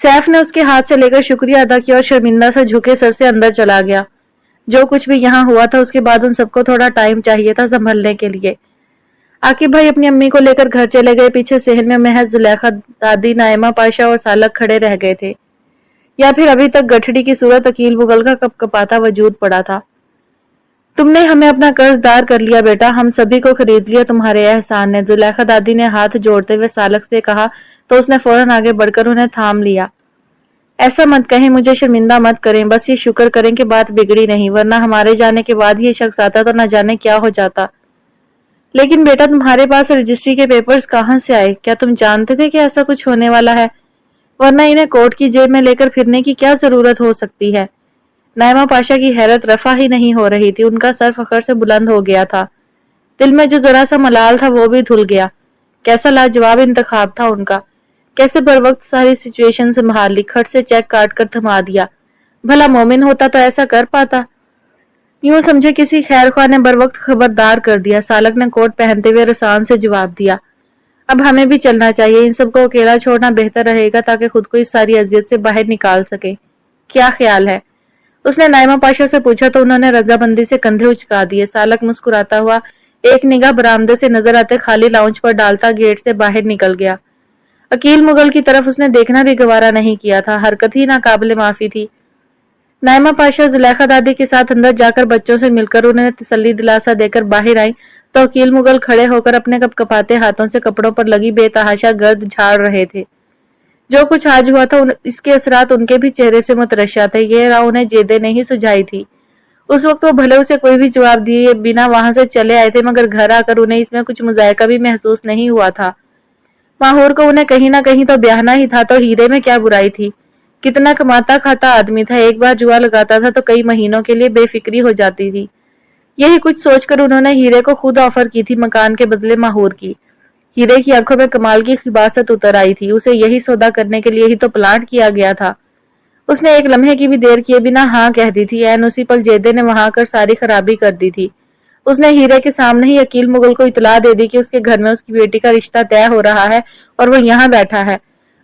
سیف نے اس کے ہاتھ سے لے کر شکریہ ادا کیا اور شرمندہ سے جھکے سر سے اندر چلا گیا۔ جو کچھ بھی یہاں ہوا تھا اس کے بعد ان سب کو تھوڑا ٹائم چاہیے تھا سنبھلنے کے لیے۔ عاقب بھائی اپنی امی کو لے کر گھر چلے گئے۔ پیچھے صحن میں محض زلیخا دادی، نائمہ پاشا اور سالک کھڑے رہ گئے تھے، یا پھر ابھی تک گٹھڑی کی صورت عقیل مغل کا کپ کپاتا وجود پڑا تھا۔ تم نے ہمیں اپنا قرض دار کر لیا بیٹا، ہم سبھی کو خرید لیا تمہارے احسان نے، زلیخا دادی نے ہاتھ جوڑتے ہوئے سالک سے کہا تو اس نے فوراً آگے بڑھ کر انہیں تھام لیا۔ ایسا مت کہیں، مجھے شرمندہ مت کریں، بس یہ شکر کریں کہ بات بگڑی نہیں، ورنہ ہمارے جانے کے بعد یہ شخص آتا تو نہ جانے کیا ہو جاتا۔ لیکن بیٹا تمہارے پاس رجسٹری کے پیپرز کہاں سے آئے؟ کیا تم جانتے تھے کہ ایسا کچھ ہونے والا ہے؟ ورنہ انہیں کوٹ کی جیب میں لے کر پھرنے کی کیا ضرورت ہو سکتی ہے؟ نائمہ پاشا کی حیرت رفع ہی نہیں ہو رہی تھی، ان کا سر فخر سے بلند ہو گیا تھا، دل میں جو ذرا سا ملال تھا وہ بھی دھل گیا۔ کیسا لاجواب انتخاب تھا ان کا، کیسے بر وقت ساری سچویشن سنبھال لی، کھٹ سے چیک کاٹ کر تھما دیا۔ بھلا مومن ہوتا تو ایسا کر پاتا؟ یوں سمجھے کسی خیر خواہ نے بر وقت خبردار کر دیا۔ سالک نے کوٹ پہنتے ہوئے رسان سے جواب دیا، اب ہمیں بھی چلنا چاہیے، ان سب کو اکیلا چھوڑنا بہتر رہے گا تاکہ خود کو اس ساری اذیت سے باہر نکال سکے۔ کیا خیال ہے؟ اس نے نائمہ پاشا سے پوچھا تو انہوں نے رضامندی سے کندھے اچکا دیے۔ سالک مسکراتا ہوا ایک نگاہ برآمدے سے نظر آتے خالی لاؤنج پر ڈالتا گیٹ سے باہر نکل گیا۔ عقیل مغل کی طرف اس نے دیکھنا بھی گوارا نہیں کیا تھا، حرکت ہی ناقابل معافی تھی۔ نائمہ پاشا زلیخا دادی کے ساتھ اندر جا کر بچوں سے مل کر انہیں تسلی دلاسا دے کر باہر آئیں تو عقیل مغل کھڑے ہو کر اپنے کپ کپاتے ہاتھوں سے کپڑوں پر لگی بے تحاشا گرد جھاڑ رہے تھے۔ جو کچھ آج ہوا تھا اس کے اثرات ان کے بھی چہرے سے مترشح تھے۔ یہ راہ انہیں جیدے نہیں سجھائی تھی۔ اس وقت وہ بھلے اسے کوئی بھی جواب دیے بنا وہاں سے چلے آئے تھے، مگر گھر آ کر انہیں اس میں کچھ مذائقہ بھی محسوس نہیں ہوا تھا۔ ماہور کو انہیں کہیں نہ کہیں تو بیاہنا ہی تھا، تو ہیرے میں کیا برائی تھی؟ کتنا کماتا کھاتا آدمی تھا، ایک بار جوا لگاتا تھا تو کئی مہینوں کے لیے بے فکری ہو جاتی تھی۔ یہی کچھ سوچ کر انہوں نے ہیرے کو خود آفر کی تھی مکان کے بدلے ماہور کی۔ ہیرے کی آنکھوں میں کمال کی خباثت اتر آئی تھی، اسے یہی سودا کرنے کے لیے ہی تو پلانٹ کیا گیا تھا۔ اس نے ایک لمحے کی بھی دیر کیے بنا ہاں کہہ دی تھی۔ عین اسی پل جیدے نے وہاں کر ساری خرابی کر دی تھی۔ اس نے ہیرے کے سامنے ہی عقیل مغل کو اطلاع دے دی کہ اس کے گھر میں اس کی بیٹی کا رشتہ طے ہو رہا ہے اور وہ یہاں بیٹھا ہے۔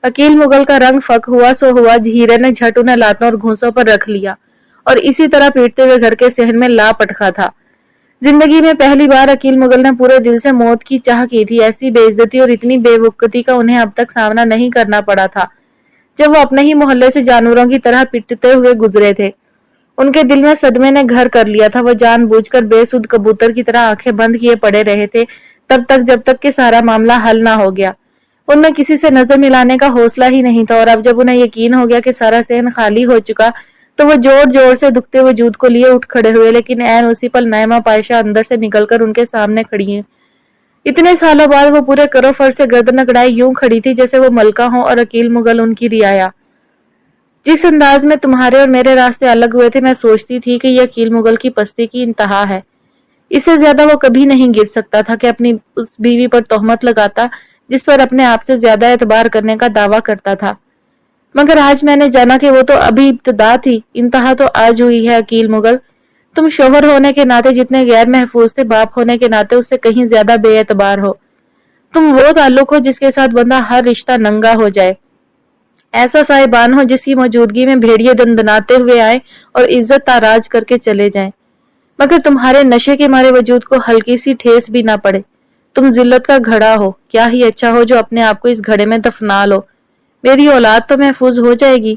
عقیل مغل کا رنگ فک ہوا سو ہوا، ہیرے نے جھٹ انہیں لاتوں اور گھونسوں پر رکھ لیا اور اسی طرح پیٹتے ہوئے گھر کے صحن میں لا پٹکا تھا۔ زندگی میں پہلی بار عقیل مغل نے پورے دل سے موت کی چاہ کی تھی۔ ایسی بے عزتی اور اتنی بے وقتی کا انہیں اب تک سامنا نہیں کرنا پڑا تھا۔ جب وہ اپنے ہی محلے سے جانوروں کی طرح پٹتے ہوئے گزرے تھے، ان کے دل میں صدمے نے گھر کر لیا تھا۔ وہ جان بوجھ کر بے سود کبوتر کی طرح آنکھیں بند کیے پڑے رہے تھے تب تک جب تک کہ سارا معاملہ حل نہ ہو گیا۔ ان میں کسی سے نظر ملانے کا حوصلہ ہی نہیں تھا، اور اب جب انہیں یقین ہو گیا کہ سارا صحن خالی ہو چکا تو وہ زور زور سے دکھتے وجود کو لیے اٹھ کھڑے ہوئے، لیکن عین اسی پل نائمہ پاشا اندر سے نکل کر ان کے سامنے کھڑی ہیں۔ اتنے سالوں بعد وہ پورے کرو فر سے گردن اکڑائے یوں کھڑی تھی جیسے وہ ملکہ ہوں اور عقیل مغل ان کی رعایا۔ جس انداز میں تمہارے اور میرے راستے الگ ہوئے تھے، میں سوچتی تھی کہ یہ عقیل مغل کی پستی کی انتہا ہے۔ اس سے زیادہ وہ کبھی نہیں گر سکتا تھا کہ اپنی اس بیوی پر تہمت لگاتا جس پر اپنے آپ سے زیادہ اعتبار کرنے کا دعویٰ کرتا تھا۔ مگر آج میں نے جانا کہ وہ تو ابھی ابتدا تھی، انتہا تو آج ہوئی ہے۔ عقیل مغل، تم شوہر ہونے کے ناطے جتنے غیر محفوظ تھے، باپ ہونے کے ناطے اس سے کہیں زیادہ بے اعتبار ہو۔ تم وہ تعلق ہو جس کے ساتھ بندہ ہر رشتہ ننگا ہو جائے، ایسا صاحبان ہو جس کی موجودگی میں بھیڑیے دندناتے ہوئے آئیں اور عزت تاراج کر کے چلے جائیں، مگر تمہارے نشے کے مارے وجود کو ہلکی سی ٹھیس بھی نہ پڑے۔ تم ذلت کا گھڑا ہو، کیا ہی اچھا ہو جو اپنے آپ کو اس گھڑے میں دفنا لو۔ میری اولاد تو محفوظ ہو جائے گی۔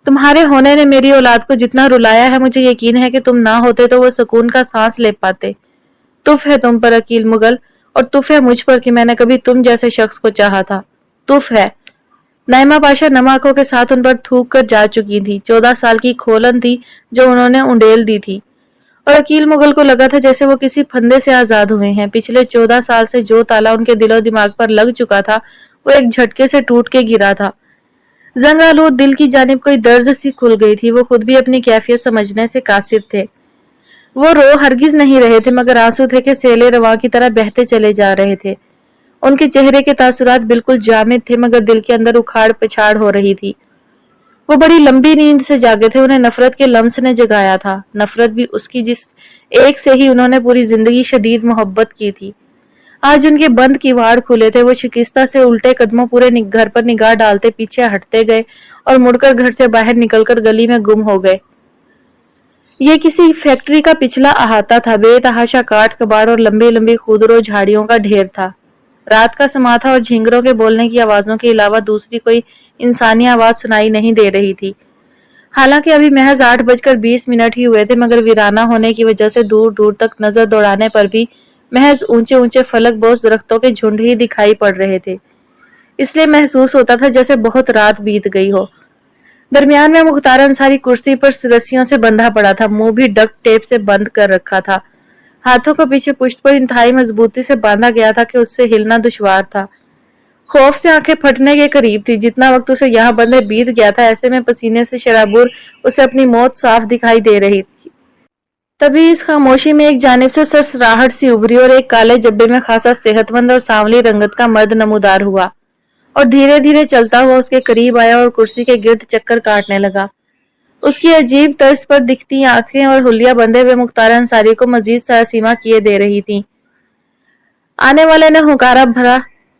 تمہارے ہونے نے میری اولاد کو جتنا رلایا ہے، مجھے یقین ہے کہ تم نہ ہوتے تو وہ سکون کا سانس لے پاتے۔ تف ہے تم پر عقیل مغل، اور تف ہے مجھ پر کہ میں نے کبھی تم جیسے شخص کو چاہا تھا۔ تف ہے۔ نائمہ پاشا نم آنکھوں کے ساتھ ان پر تھوک کر جا چکی تھی۔ 14 سال کی کھولن تھی جو انہوں نے انڈیل دی تھی، اور عقیل مغل کو لگا تھا جیسے وہ کسی پھندے سے آزاد ہوئے ہیں۔ پچھلے 14 سال سے جو تالا ان کے دل و دماغ پر لگ چکا تھا وہ ایک جھٹکے سے ٹوٹ کے گرا تھا۔ زنگ آلود دل کی جانب کوئی درز سی کھل گئی تھی۔ وہ خود بھی اپنی کیفیت سمجھنے سے قاصر تھے۔ وہ رو ہرگز نہیں رہے تھے، مگر آنسو تھے کہ سیلے رواں کی طرح بہتے چلے جا رہے تھے۔ ان کے چہرے کے تاثرات بالکل جامد تھے، مگر دل کے اندر اکھاڑ پچھاڑ ہو رہی تھی۔ وہ بڑی لمبی نیند سے جاگے تھے، انہیں نفرت کے لمس نے جگایا تھا۔ نفرت بھی اس کی جس ایک سے ہی انہوں نے پوری زندگی شدید محبت کی تھی۔ آج ان کے بند کیواڑ کھلے تھے۔ وہ شکستہ سے الٹے قدموں پورے گھر پر نگاہ ڈالتے پیچھے ہٹتے گئے اور مڑ کر گھر سے باہر نکل کر گلی میں گم ہو گئے۔ یہ کسی فیکٹری کا پچھلا احاطہ تھا، بے تحاشا کاٹ کباڑ اور لمبی لمبی خودرو جھاڑیوں کا ڈھیر تھا۔ رات کا سما تھا اور جھینگروں کے بولنے کی آوازوں کے علاوہ دوسری کوئی انسانی آواز سنائی نہیں دے رہی تھی۔ حالانکہ ابھی محض 8:20 ہی ہوئے تھے، مگر ویرانہ ہونے کی وجہ سے دور دور تک نظر دوڑانے پر بھی محض اونچے اونچے فلک بوس درختوں کے جھنڈ ہی دکھائی پڑ رہے تھے۔ اس لیے محسوس ہوتا تھا جیسے بہت رات بیت گئی ہو۔ درمیان میں مختار انصاری کرسی پر رسیوں سے بندھا پڑا تھا، منہ بھی ڈکٹ ٹیپ سے بند کر رکھا تھا۔ ہاتھوں کو پیچھے پشت پر انتہائی مضبوطی سے باندھا گیا تھا کہ اس سے ہلنا دشوار تھا۔ خوف سے آنکھیں پھٹنے کے قریب تھی۔ جتنا وقت اسے یہاں بندھے بیت گیا تھا، ایسے میں پسینے سے شرابور اسے اپنی موت صاف دکھائی دے رہی تھی۔ تبھی اس خاموشی میں ایک جانب سے سرسراہٹ سی ابھری اور ایک کالے جبے میں خاصا صحت مند اور سانولی رنگت کا مرد نمودار ہوا اور دھیرے دھیرے چلتا ہوا اس کے قریب آیا اور کرسی کے گرد چکر کاٹنے لگا۔ اس کی عجیب طرز پر دکھتی آنکھیں اور حلیہ بندھے ہوئے مختار انصاری کو مزید سراسیما کیے دے رہی تھیں۔ آنے والے نے ہنکارا بھرا،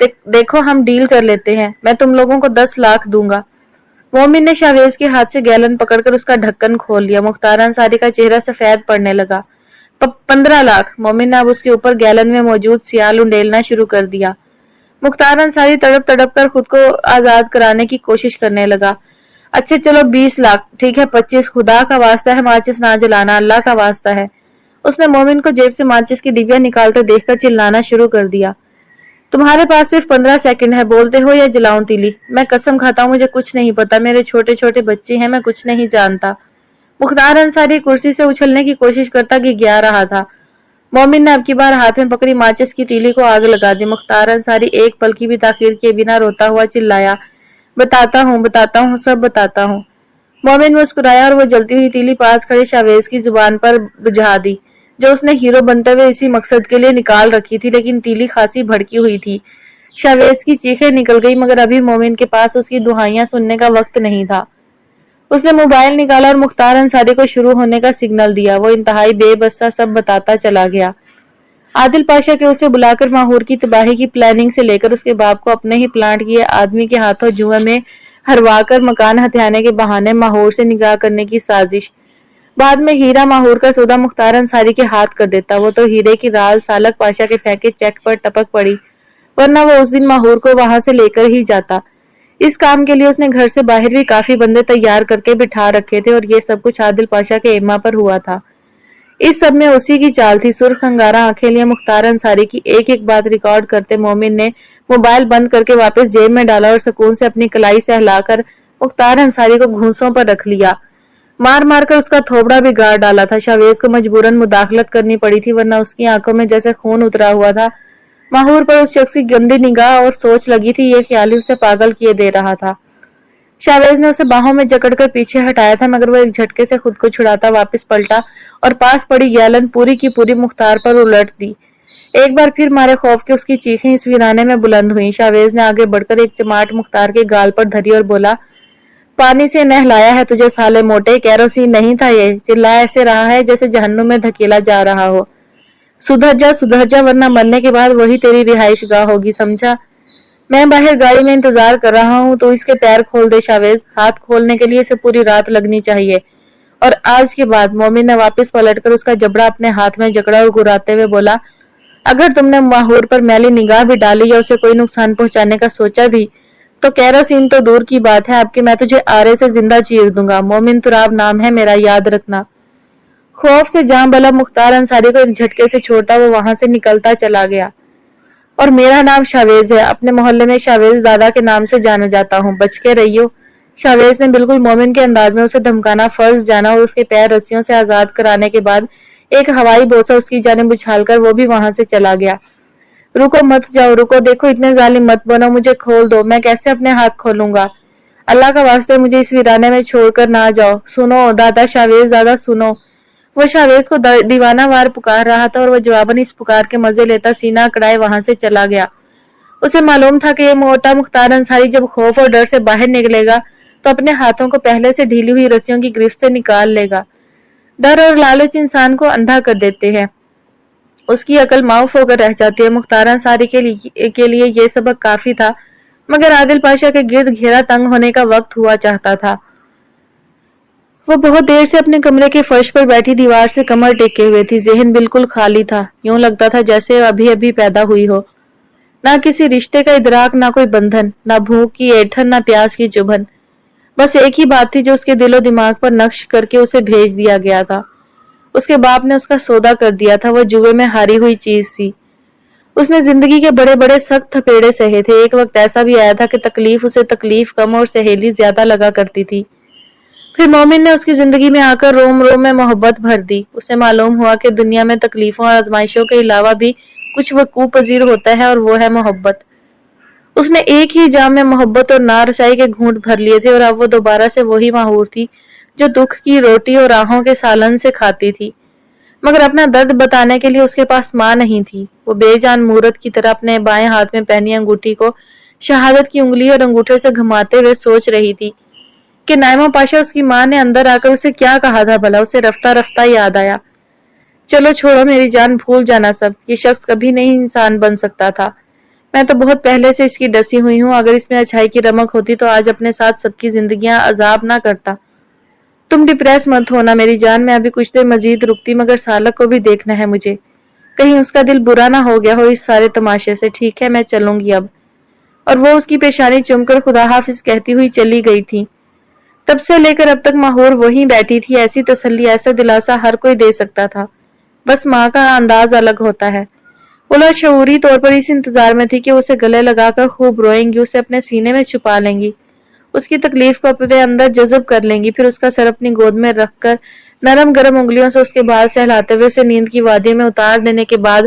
دیکھو ہم ڈیل کر لیتے ہیں، میں تم لوگوں کو 10 لاکھ دوں گا۔ مومن نے شاویز کے ہاتھ سے گیلن پکڑ کر اس کا ڈھکن کھول لیا۔ مختار انصاری کا چہرہ سفید پڑنے لگا۔ 15 لاکھ۔ مومن نے اب اس کے اوپر گیلن میں موجود سیال انڈیلنا شروع کر دیا۔ مختار انصاری تڑپ تڑپ کر خود کو آزاد کرانے کی کوشش کرنے لگا۔ اچھا چلو 20 لاکھ، ٹھیک ہے 25، خدا کا واسطہ ہے ماچس نہ جلانا، اللہ کا واسطہ ہے۔ اس نے مومن کو جیب سے ماچس کی ڈبیا نکالتے دیکھ کر چلانا شروع کر دیا۔ تمہارے پاس صرف 15 سیکنڈ ہے، بولتے ہو یا جلاؤں تیلی؟ میں قسم کھاتا ہوں مجھے کچھ نہیں پتا، میرے چھوٹے چھوٹے بچے ہیں، میں کچھ نہیں جانتا۔ مختار انصاری کرسی سے اچھلنے کی کوشش کرتا گیا رہا تھا۔ مومن نے اب کی بار ہاتھ میں پکڑی ماچس کی تیلی کو آگ لگا دی۔ مختار انصاری ایک پل کی بھی تاخیر کیے بنا روتا ہوا چلایا، بتاتا ہوں، سب بتاتا ہوں۔ مومن مسکرایا اور وہ جلتی ہوئی تیلی پاس کھڑے شاویز کی زبان پر بجھا دی، جو اس نے ہیرو بنتے ہوئے اسی مقصد کے لیے نکال رکھی تھی، لیکن تیلی خاصی بھڑکی ہوئی تھی۔ شاویز کی چیخیں نکل گئی، مگر ابھی مومن کے پاس اس کی دہائیاں سننے کا وقت نہیں تھا۔ اس نے موبائل نکالا اور مختار انصاری کو شروع ہونے کا سگنل دیا۔ وہ انتہائی بے بس سب بتاتا چلا گیا۔ عادل پاشا کے اسے بلا کر ماہور کی تباہی کی پلاننگ سے لے کر اس کے باپ کو اپنے ہی پلانٹ کیے آدمی کے ہاتھوں جوئے میں ہروا کر مکان ہتھیانے کے بہانے ماہور سے نکاح کرنے کی سازش، بعد میں ہیرا ماہور کا سودا مختار انصاری کے ہاتھ کر دیتا۔ وہ تو ہیرے کی رال سالک پاشا کے پھینکے چیک پر ٹپک پڑی، ورنہ وہ اس دن ماہور کو وہاں سے لے کر ہی جاتا۔ اس کام کے لیے اس نے گھر سے باہر بھی کافی بندے تیار کر کے بٹھا رکھے تھے، اور یہ سب کچھ عادل پاشا کے ایما پر ہوا تھا۔ اس سب میں اسی کی چال تھی۔ سرخ انگارہ آنکھیں لیے مختار انصاری کی ایک ایک بات ریکارڈ کرتے مومن نے موبائل بند کر کے واپس جیب میں ڈالا اور سکون سے اپنی کلائی سہلا کر مختار انصاری کو گھونسوں پر رکھ لیا۔ مار مار کر اس کا تھوبڑا بھی گاڑ ڈالا تھا۔ شاویز کو مجبوراً مداخلت کرنی پڑی تھی، ورنہ اس کی آنکھوں میں جیسے خون اترا ہوا تھا۔ ماہور پر اس شخص کی گندی نگاہ اور سوچ لگی تھی، یہ خیال ہی اسے پاگل کیے دے رہا تھا۔ شاویز نے اسے باہوں میں جکڑ کر پیچھے ہٹایا تھا، مگر وہ ایک جھٹکے سے خود کو چھڑاتا واپس پلٹا اور پاس پڑی گیلن پوری کی پوری مختار پر الٹ دی۔ ایک بار پھر مارے خوف کے اس کی چیخیں اس ویرانے میں بلند ہوئیں۔ شاویز نے آگے بڑھ کر ایک چماٹ مختار کے گال پر دھری اور بولا، پانی سے نہلایا ہے تجھے سالے موٹے، کیروسین نہیں تھا یہ، چلا ایسے رہا ہے جیسے جہنم میں دھکیلا جا رہا ہو۔ سدھر جا ورنہ مرنے کے بعد وہی تیری رہائش گاہ ہوگی، سمجھا؟ میں باہر گاڑی میں انتظار کر رہا ہوں، تو اس کے پیر کھول دے شاویز، ہاتھ کھولنے کے لیے اسے پوری رات لگنی چاہیے۔ اور آج کے بعد مومن نے واپس پلٹ کر اس کا جبڑا اپنے ہاتھ میں جکڑا اور گراتے ہوئے بولا، اگر تم نے ماہور پر میلی نگاہ بھی ڈالی یا اسے کوئی نقصان پہنچانے کا سوچا بھی تو کیروسین تو دور کی بات ہے، اب کہ میں تجھے آرے سے زندہ چیر دوں گا۔ مومن تراب نام ہے میرا، یاد رکھنا۔ خوف سے جاں بلب مختار انصاری کو ایک جھٹکے سے چھوڑتا وہ وہاں سے نکلتا چلا گیا۔ اور میرا نام شاویز ہے، اپنے محلے میں شاویز دادا کے نام سے جانا جاتا ہوں، بچ کے رہیو۔ شاویز نے بالکل مومن کے انداز میں اسے دھمکانا فرض جانا اور اس کے پیر رسیوں سے آزاد کرانے کے بعد ایک ہوائی بوسہ اس کی جانب اچھال کر وہ بھی وہاں سے چلا گیا۔ رکو مت جاؤ، رکو، دیکھو اتنے ظالم مت بنو، مجھے کھول دو، میں کیسے اپنے ہاتھ کھولوں گا؟ اللہ کا واسطے مجھے اس ویرانے میں چھوڑ کر نہ جاؤ، سنو دادا شاویز، دادا سنو۔ وہ شاویز کو دیوانہ وار پکار رہا تھا اور وہ جواباً اس پکار کے مزے لیتا سینہ اکڑائے وہاں سے چلا گیا۔ اسے معلوم تھا کہ یہ موٹا مختار انصاری جب خوف اور ڈر سے باہر نکلے گا تو اپنے ہاتھوں کو پہلے سے ڈھیلی ہوئی رسیوں کی گرفت سے نکال لے گا۔ ڈر اور لالچ انسان کو اندھا کر دیتے ہیں، اس کی عقل معاف ہو کر رہ جاتی ہے۔ مختار انصاری کے لیے یہ سبق کافی تھا، مگر عادل پاشا کے گرد گھیرا تنگ ہونے کا وقت ہوا چاہتا تھا۔ وہ بہت دیر سے اپنے کمرے کے فرش پر بیٹھی دیوار سے کمر ٹیکے ہوئے تھی، ذہن بالکل خالی تھا، یوں لگتا تھا جیسے ابھی ابھی پیدا ہوئی ہو۔ نہ کسی رشتے کا ادراک، نہ کوئی بندھن، نہ بھوک کی ایٹھن، نہ پیاس کی چبھن، بس ایک ہی بات تھی جو اس کے دل و دماغ پر نقش کر کے اسے بھیج دیا گیا تھا۔ اس کے باپ نے اس کا سودا کر دیا تھا، وہ جوئے میں ہاری ہوئی چیز تھی۔ اس نے زندگی کے بڑے بڑے سخت تھپیڑے سہے تھے، ایک وقت ایسا بھی آیا تھا کہ تکلیف اسے تکلیف کم اور سہیلی زیادہ لگا کرتی تھی۔ پھر مومن نے اس کی زندگی میں آ کر روم روم میں محبت بھر دی۔ اسے معلوم ہوا کہ دنیا میں تکلیفوں اور آزمائشوں کے علاوہ بھی کچھ وقوع پذیر ہوتا ہے، اور وہ ہے محبت۔ اس نے ایک ہی جام میں محبت اور نارسائی کے گھونٹ بھر لیے تھے، اور اب وہ دوبارہ سے وہی ماہور تھی جو دکھ کی روٹی اور راہوں کے سالن سے کھاتی تھی، مگر اپنا درد بتانے کے لیے اس کے پاس ماں نہیں تھی۔ وہ بے جان مورت کی طرح اپنے بائیں ہاتھ میں پہنی انگوٹھی کو شہادت کی انگلی اور انگوٹھے سے گھماتے ہوئے سوچ رہی تھی کہ نائمہ پاشا اس کی ماں نے اندر آ کر اسے کیا کہا تھا بھلا۔ اسے رفتہ رفتہ یاد آیا، چلو چھوڑو میری جان، بھول جانا سب، یہ شخص کبھی نہیں انسان بن سکتا تھا، میں تو بہت پہلے سے اس کی ڈسی ہوئی ہوں. اگر اس میں اچھائی کی رمق ہوتی تو آج اپنے ساتھ سب کی زندگیاں عذاب نہ کرتا. تم ڈپریس مت ہونا میری جان. میں ابھی کچھ دیر مزید رکتی مگر سالک کو بھی دیکھنا ہے مجھے. کہیں اس کا دل برا نہ ہو گیا ہو اس سارے تماشے سے. ٹھیک ہے میں چلوں گی اب. اور وہ اس کی پیشانی چوم کر خدا حافظ کہتی ہوئی چلی گئی تھی. تب سے لے کر اب تک ماہور وہیں بیٹھی تھی. ایسی تسلی ایسا دلاسا ہر کوئی دے سکتا تھا. بس ماں کا انداز الگ ہوتا ہے. وہ لاشعوری طور پر اس انتظار میں تھی کہ اسے گلے لگا کر خوب روئیں گی, اسے اپنے سینے میں چھپا لیں گی, اس کی تکلیف کو اپنے اندر جذب کر لیں گی, پھر اس کا سر اپنی گود میں رکھ کر نرم گرم انگلیوں سے اس کے بال سہلاتے ہوئے اسے نیند کی وادی میں اتار دینے کے بعد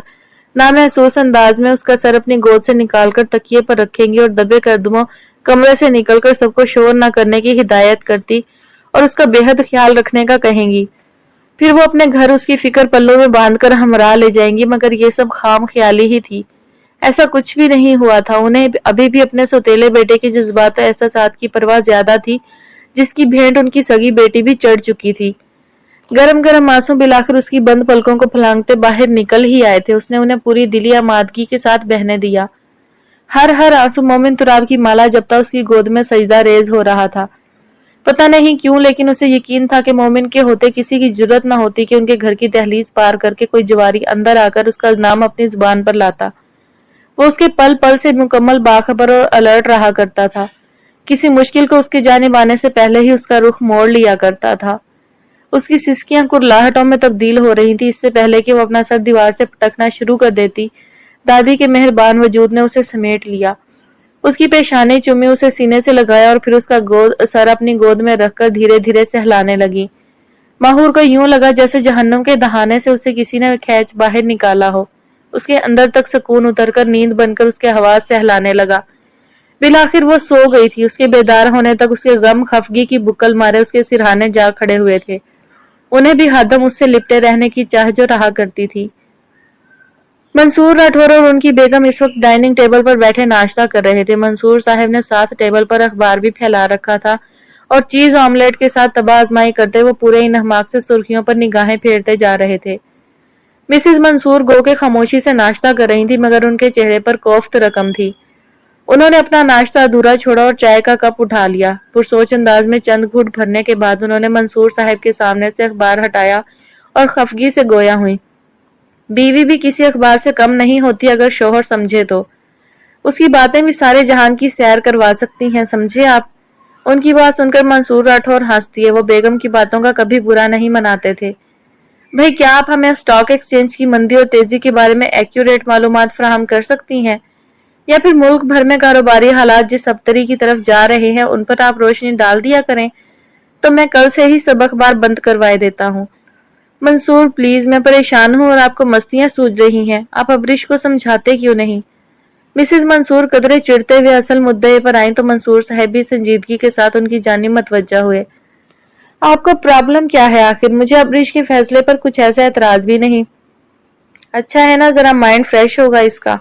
نامحسوس انداز میں اس کا سر اپنی گود سے نکال کر تکیے پر رکھیں گی اور دبے قدموں کمرے سے نکل کر سب کو شور نہ کرنے کی ہدایت کرتی اور اس کا بے حد خیال رکھنے کا کہیں گی. پھر وہ اپنے گھر اس کی فکر پلوں میں باندھ کر ہمراہ لے جائیں گی. مگر یہ سب خام خیالی ہی تھی. ایسا کچھ بھی نہیں ہوا تھا. انہیں ابھی بھی اپنے سوتیلے بیٹے کے جذبات و احساسات کی پرواہ زیادہ تھی جس کی بھینٹ ان کی سگی بیٹی بھی چڑھ چکی تھی. گرم گرم آنسو بالآخر اس کی بند پلکوں کو پھلانگتے باہر نکل ہی آئے تھے. اس نے انہیں پوری دلی آمادگی کے ساتھ بہنے دیا. ہر آنسو مومن تراب کی مالا جپتا اس کی گود میں سجدہ ریز ہو رہا تھا. پتہ نہیں کیوں لیکن اسے یقین تھا کہ مومن کے ہوتے کسی کی جرت نہ ہوتی کہ ان کے گھر کی دہلیز پار کر کے کوئی جواری اندر آ کر اس کا نام اپنی زبان پر لاتا. وہ اس کے پل پل سے مکمل باخبر اور الرٹ رہا کرتا تھا. کسی مشکل کو اس کے جانب آنے سے پہلے ہی اس کا رخ موڑ لیا کرتا تھا. اس کی سسکیاں کرلاہٹوں میں تبدیل ہو رہی تھی. اس سے پہلے کہ وہ اپنا سر دیوار سے پٹکنا شروع کر دیتی دادی کے مہربان وجود نے اسے سمیٹ لیا. اس کی پیشانی چومی, اسے سینے سے لگایا اور پھر اس کا سر اپنی گود میں رکھ کر دھیرے دھیرے سہلانے لگی. ماہور کو یوں لگا جیسے جہنم کے دہانے سے اسے کسی نے کھینچ باہر نکالا ہو. اس کے اندر تک سکون اتر کر نیند بن کر اس کے حواس سہلانے لگا. بالآخر وہ سو گئی تھی. اس کے بیدار ہونے تک اس کے غم خفگی کی بکل مارے اس کے سرہانے جا کھڑے ہوئے تھے. انہیں بھی ہردم اس سے لپٹے رہنے کی چاہ جو رہا کرتی تھی. منصور راٹھور اور ان کی بیگم اس وقت ڈائننگ ٹیبل پر بیٹھے ناشتہ کر رہے تھے. منصور صاحب نے ساتھ ٹیبل پر اخبار بھی پھیلا رکھا تھا اور چیز آملیٹ کے ساتھ تباہ آزمائی کرتے وہ پورے انہماک سے سرخیوں پر نگاہیں پھیرتے جا رہے تھے. مسز منصور گو کے خاموشی سے ناشتہ کر رہی تھی مگر ان کے چہرے پر کوفت رقم تھی. انہوں نے اپنا ناشتہ ادھورا چھوڑا اور چائے کا کپ اٹھا لیا. پرسوچ انداز میں چند گھونٹ بھرنے کے بعد انہوں نے منصور صاحب کے سامنے سے اخبار ہٹایا اور خفگی سے گویا ہوئی. بیوی بھی کسی اخبار سے کم نہیں ہوتی اگر شوہر سمجھے تو. اس کی باتیں بھی سارے جہان کی سیر کروا سکتی ہیں, سمجھے آپ. ان کی بات سن کر منصور راٹھور ہنس دیے. وہ بیگم کی باتوں کا کبھی برا نہیں مناتے تھے. بھئی کیا آپ ہمیں اسٹاک ایکسچینج کی مندی اور تیزی کے بارے میں ایکوریٹ معلومات فراہم کر سکتی ہیں, یا پھر ملک بھر میں کاروباری حالات جس ابتری کی طرف جا رہے ہیں ان پر آپ روشنی ڈال دیا کریں تو میں کل سے ہی سب اخبار بند کروائے دیتا ہوں. منصور پلیز, میں پریشان ہوں اور آپ کو مستیاں سوج رہی ہیں. آپ ابریش کو سمجھاتے کیوں نہیں. مسز منصور قدرے چڑھتے ہوئے اصل مدعے پر آئیں تو منصور صاحب بھی سنجیدگی کے ساتھ ان کی جانب متوجہ ہوئے. آپ کو پرابلم کیا ہے آخر. مجھے ابریش کے فیصلے پر کچھ ایسا اعتراض بھی نہیں. اچھا ہے نا, ذرا مائنڈ فریش ہوگا اس کا.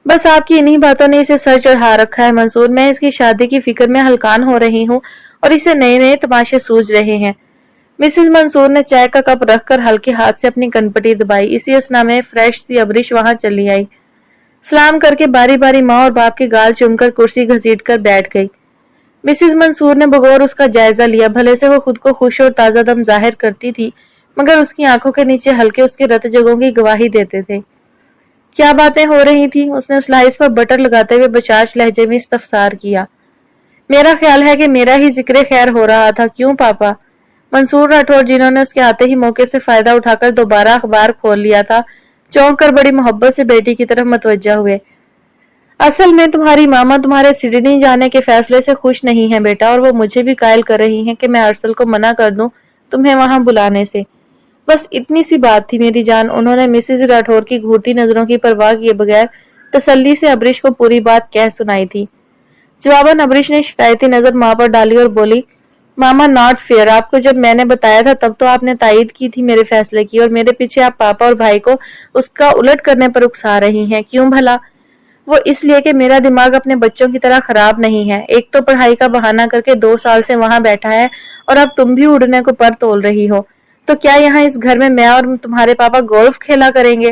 بس آپ کی انہی باتوں نے اسے سر چڑھا رکھا ہے منصور. میں اس کی شادی کی فکر میں ہلکان ہو رہی ہوں اور اسے نئے نئے تماشے سوج رہے ہیں. مسز منصور نے چائے کا کپ رکھ کر ہلکے ہاتھ سے اپنی کنپٹی دبائی. اسی اسنا میں فریش سی ابریش وہاں چلی آئی. سلام کر کے باری باری ماں اور باپ کے گال چوم کر کرسی گھسیٹ کر بیٹھ گئی. مسز منصور نے بغور اس کا جائزہ لیا. بھلے سے وہ خود کو خوش اور تازہ دم ظاہر کرتی تھی مگر اس کی آنکھوں کے نیچے ہلکے اس کے رت جگوں کی گواہی دیتے تھے. کیا باتیں ہو رہی تھی. اس نے سلائس پر بٹر لگاتے ہوئے بچاش لہجے میں استفسار کیا. میرا خیال ہے کہ میرا ہی ذکر خیر ہو رہا تھا. کیوں پاپا. منصور راٹھور جنہوں نے اس کے آتے ہی موقع سے فائدہ اٹھا کر دوبارہ اخبار کھول لیا تھا چونک کر بڑی محبت سے بیٹی کی طرف متوجہ ہوئے. اصل میں تمہاری ماما تمہارے سڈنی جانے کے فیصلے سے خوش نہیں ہیں بیٹا, اور وہ مجھے بھی قائل کر رہی ہیں کہ میں ارسل کو منع کر دوں تمہیں وہاں بلانے سے. بس اتنی سی بات تھی میری جان. انہوں نے مسز راٹھور کی گھورتی نظروں کی پرواہ کیے بغیر تسلی سے ابریش کو پوری بات کہہ سنائی تھی. جواباً ابریش نے شکایتی نظر ماں پر ڈالی اور بولی, ماما ناٹ فیئر. آپ کو جب میں نے بتایا تھا تب تو آپ نے تائید کی تھی میرے فیصلے کی, اور میرے پیچھے آپ پاپا اور بھائی کو اس کا الٹ کرنے پر اکسا رہی ہیں. کیوں بھلا. وہ اس لیے کہ میرا دماغ اپنے بچوں کی طرح خراب نہیں ہے. ایک تو پڑھائی کا بہانہ کر کے 2 سال سے وہاں بیٹھا ہے اور اب تم بھی اڑنے کو پر تول رہی ہو. تو کیا یہاں اس گھر میں اور تمہارے پاپا گولف کھیلا کریں گے.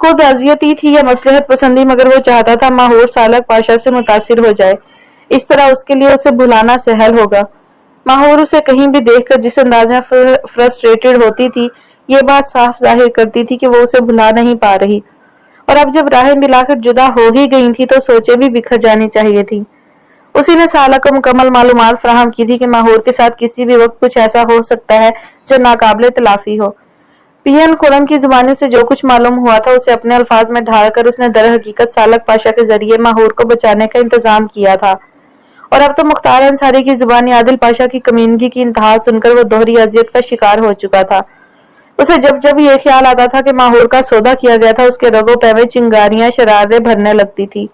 خود اذیتی تھی یا مصلحت پسندی، مگر وہ چاہتا تھا ماہور سالک پاشا سے متاثر ہو جائے، اس طرح اس کے لیے اسے بھلانا سہل ہوگا۔ ماہور اسے کہیں بھی دیکھ کر جس انداز میں فرسٹریٹڈ ہوتی تھی، یہ بات صاف ظاہر کرتی تھی کہ وہ اسے بھلا نہیں پا رہی، اور اب جب راہیں ملا کر جدا ہو ہی گئی تھی تو سوچیں بھی بکھر جانی چاہیے تھی۔ اسی نے سالک کو مکمل معلومات فراہم کی تھی کہ ماہور کے ساتھ کسی بھی وقت کچھ ایسا ہو سکتا ہے جو ناقابل تلافی ہو۔ پی این خرم کی زبانی سے جو کچھ معلوم ہوا تھا اسے اپنے الفاظ میں ڈھال کر اس نے در حقیقت سالک پاشا کے ذریعے ماہور کو بچانے کا انتظام کیا تھا، اور اب تو مختار انصاری کی زبانی عادل پاشا کی کمینگی کی انتہا سن کر وہ دوہری اذیت کا شکار ہو چکا تھا۔ اسے جب جب یہ خیال آتا تھا کہ ماہور کا سودا کیا گیا تھا، اس کے رگوں پہ میں چنگاریاں شراریں بھرنے لگتی تھی۔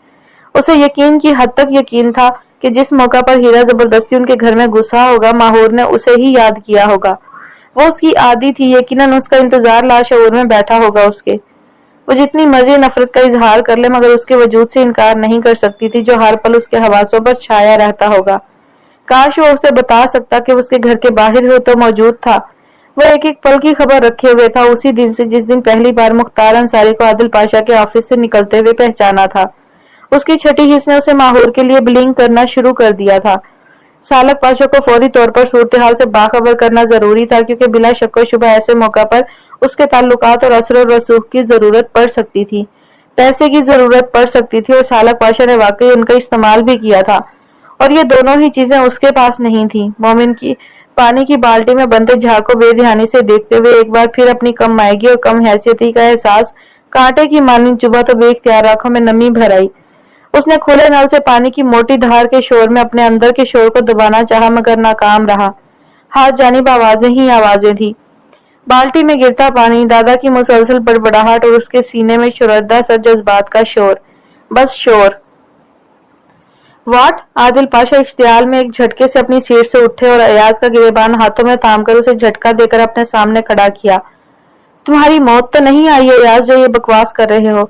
اسے یقین کی حد تک یقین تھا کہ جس موقع پر ہیرا زبردستی ان کے گھر میں گھسا ہوگا، ماہور نے اسے ہی یاد کیا ہوگا۔ وہ اس کی عادی تھی، یقیناً اس کا انتظار لاشعور میں بیٹھا ہوگا اس کے۔ وہ جتنی مرضی نفرت کا اظہار کر لے مگر اس کے وجود سے انکار نہیں کر سکتی تھی جو ہر پل اس کے حواسوں پر چھایا رہتا ہوگا۔ کاش وہ اسے بتا سکتا کہ اس کے گھر کے باہر ہو تو موجود تھا۔ وہ ایک ایک پل کی خبر رکھے ہوئے تھا، اسی دن سے جس دن پہلی بار مختار انصاری کو عادل پاشا کے آفس سے نکلتے ہوئے پہچانا تھا۔ اس کی چھٹی حص نے اسے ماہور کے لیے بلنگ کرنا شروع کر دیا تھا۔ سالک پاشا کو فوری طور پر صورتحال سے باخبر کرنا ضروری تھا، کیونکہ بلا شک و شبہ ایسے موقع پر اس کے تعلقات اور اثر و رسوخ کی ضرورت پڑ سکتی تھی، پیسے کی ضرورت پڑ سکتی تھی، اور سالک پاشا نے واقعی ان کا استعمال بھی کیا تھا، اور یہ دونوں ہی چیزیں اس کے پاس نہیں تھیں۔ مومن کی پانی کی بالٹی میں بنتے جھاگ کو بے دھیانی سے دیکھتے ہوئے ایک بار پھر اپنی کم مائگی اور کم حیثیتی کا احساس کانٹے کی مانند چبھا تو بے اختیار آنکھوں میں نمی بھر آئی۔ اس نے کھلے نل سے پانی کی موٹی دھار کے شور میں اپنے اندر کے شور کو دبانا چاہا مگر ناکام رہا۔ ہر جانب آوازیں ہی آوازیں تھی، بالٹی میں گرتا پانی، دادا کی مسلسل بڑبڑاہٹ اور اس کے سینے میں شردہ سر جذبات کا شور، بس شور۔ واٹ؟ عادل پاشا اشتعال میں ایک جھٹکے سے اپنی سیٹ سے اٹھے اور ایاز کا گریبان ہاتھوں میں تھام کر اسے جھٹکا دے کر اپنے سامنے کھڑا کیا۔ تمہاری موت تو نہیں آئی ہے ایاز جو یہ بکواس کر رہے ہو؟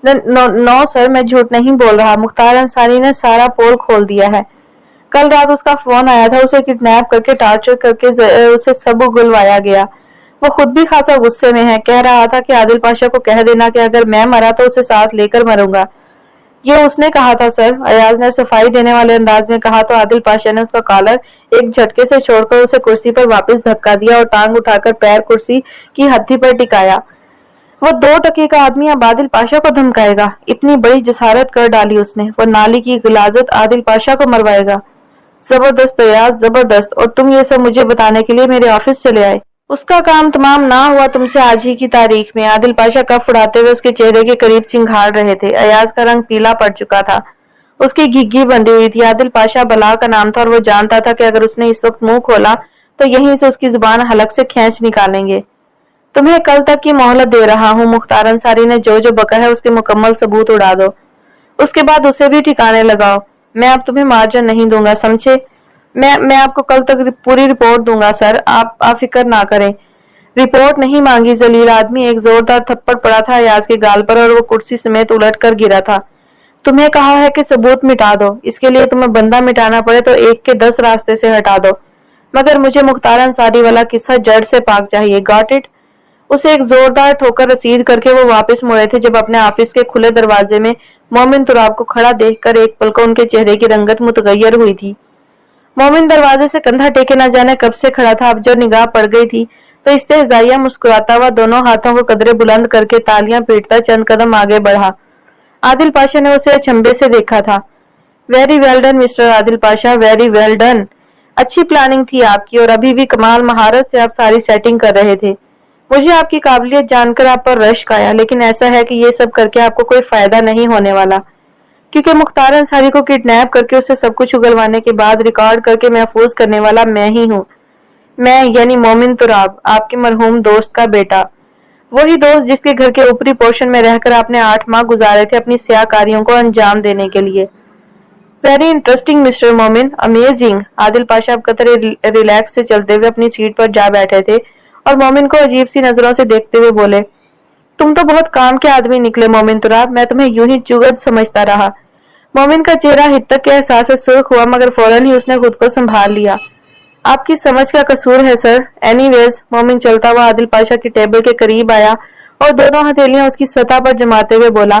نو سر، میں جھوٹ نہیں بول رہا، مختار انصاری نے سارا پول کھول دیا ہے۔ کل رات اس کا فون آیا تھا، اسے کڈنیپ کر کے ٹارچر کر کے اسے سب اگلوایا گیا۔ وہ خود بھی خاصا غصے میں ہے، کہہ رہا تھا کہ عادل پاشا کو کہہ دینا کہ اگر میں مرا تو اسے ساتھ لے کر مروں گا۔ یہ اس نے کہا تھا سر، ایاز نے صفائی دینے والے انداز میں کہا تو عادل پاشا نے اس کا کالر ایک جھٹکے سے چھوڑ کر اسے کرسی پر واپس دھکا دیا اور ٹانگ اٹھا کر پیر کرسی کی ہتھی پر ٹکایا۔ وہ 2 ٹکے کا آدمی اب عادل پاشا کو دھمکائے گا؟ اتنی بڑی جسارت کر ڈالی اس نے، وہ نالی کی غلاظت عادل پاشا کو مروائے گا؟ زبردست ایاز، زبردست، اور تم یہ سب مجھے بتانے کے لیے میرے آفس چلے آئے؟ اس کا کام تمام نہ ہوا تم سے آج ہی کی تاریخ میں؟ عادل پاشا کف اڑاتے ہوئے اس کے چہرے کے قریب چنگھاڑ رہے تھے۔ ایاز کا رنگ پیلا پڑ چکا تھا، اس کی گھگھی بندھی ہوئی تھی۔ عادل پاشا بلا کا نام تھا اور وہ جانتا تھا کہ اگر اس نے اس وقت منہ کھولا تو یہیں سے اس کی زبان حلق سے کھینچ نکالیں گے۔ تمہیں کل تک کی مہلت دے رہا ہوں، مختار انصاری نے جو بکا ہے اس کے مکمل ثبوت اڑا دو، اس کے بعد اسے بھی ٹھکانے لگاؤ۔ میں اب تمہیں مارجن نہیں دوں گا، سمجھے؟ میں آپ کو کل تک پوری رپورٹ دوں گا سر، آپ فکر نہ کریں۔ رپورٹ نہیں مانگی ذلیل آدمی، ایک زوردار تھپڑ پڑا تھا ایاز کے گال پر اور وہ کرسی سمیت الٹ کر گرا تھا۔ تمہیں کہا ہے کہ ثبوت مٹا دو، اس کے لیے تمہیں بندہ مٹانا پڑے تو 1 کے 10 راستے سے ہٹا دو، مگر مجھے مختار انصاری والا قصہ جڑ سے پاک چاہیے، گاٹ اٹ؟ اسے ایک زوردار ٹھوکر رسید کر کے وہ واپس مڑے تھے جب اپنے آفس کے کھلے دروازے میں مومن تراب کو کھڑا دیکھ کر ایک پل کو ان کے چہرے کی رنگت متغیر ہوئی تھی۔ مومن دروازے سے کندھا ٹیکے نہ جانے کب سے کھڑا تھا، اب جو نگاہ پڑ گئی تھی تو استہزائیہ مسکراتا ہوا دونوں ہاتھوں کو قدرے بلند کر کے تالیاں پیٹتا چند قدم آگے بڑھا۔ عادل پاشا نے اسے اچنبے سے دیکھا تھا۔ ویری ویل ڈن مسٹر عادل پاشا، ویری ویل ڈن۔ اچھی پلاننگ تھی آپ کی اور ابھی بھی کمال مہارت سے آپ ساری سیٹنگ کر رہے تھے۔ مجھے آپ کی قابلیت جان کر آپ پر رشک آیا، لیکن ایسا ہے کہ یہ سب کر کے آپ کو کوئی فائدہ نہیں ہونے والا، کیونکہ مختار انصاری کو کڈنیپ کر کے اسے سب کچھ اگلوانے کے بعد ریکارڈ کر کے محفوظ کرنے والا میں ہی ہوں۔ میں یعنی مومن تراب، آپ کے مرحوم دوست کا بیٹا، وہی دوست جس کے گھر کے اوپری پورشن میں رہ کر آپ نے 8 ماہ گزارے تھے اپنی سیاہ کاریوں کو انجام دینے کے لیے۔ ویری انٹرسٹنگ مسٹر مومن، امیزنگ۔ عادل پاشا اب قطرے ریلیکس سے چلتے ہوئے اپنی سیٹ پر جا بیٹھے تھے اور مومن کو عجیب سی نظروں سے دیکھتے ہوئے بولے، تم تو بہت کام کے آدمی نکلے مومن تراب، میں تمہیں یوں ہی چگد سمجھتا رہا۔ مومن کا چہرہ ہتک کے احساس سے سرخ ہوا مگر فوراً ہی اس نے خود کو سنبھال لیا۔ آپ کی سمجھ کا قصور ہے سر۔ اینی ویز، مومن چلتا ہوا عادل پاشا کی ٹیبل کے قریب آیا اور دونوں ہتھیلیاں اس کی سطح پر جماتے ہوئے بولا،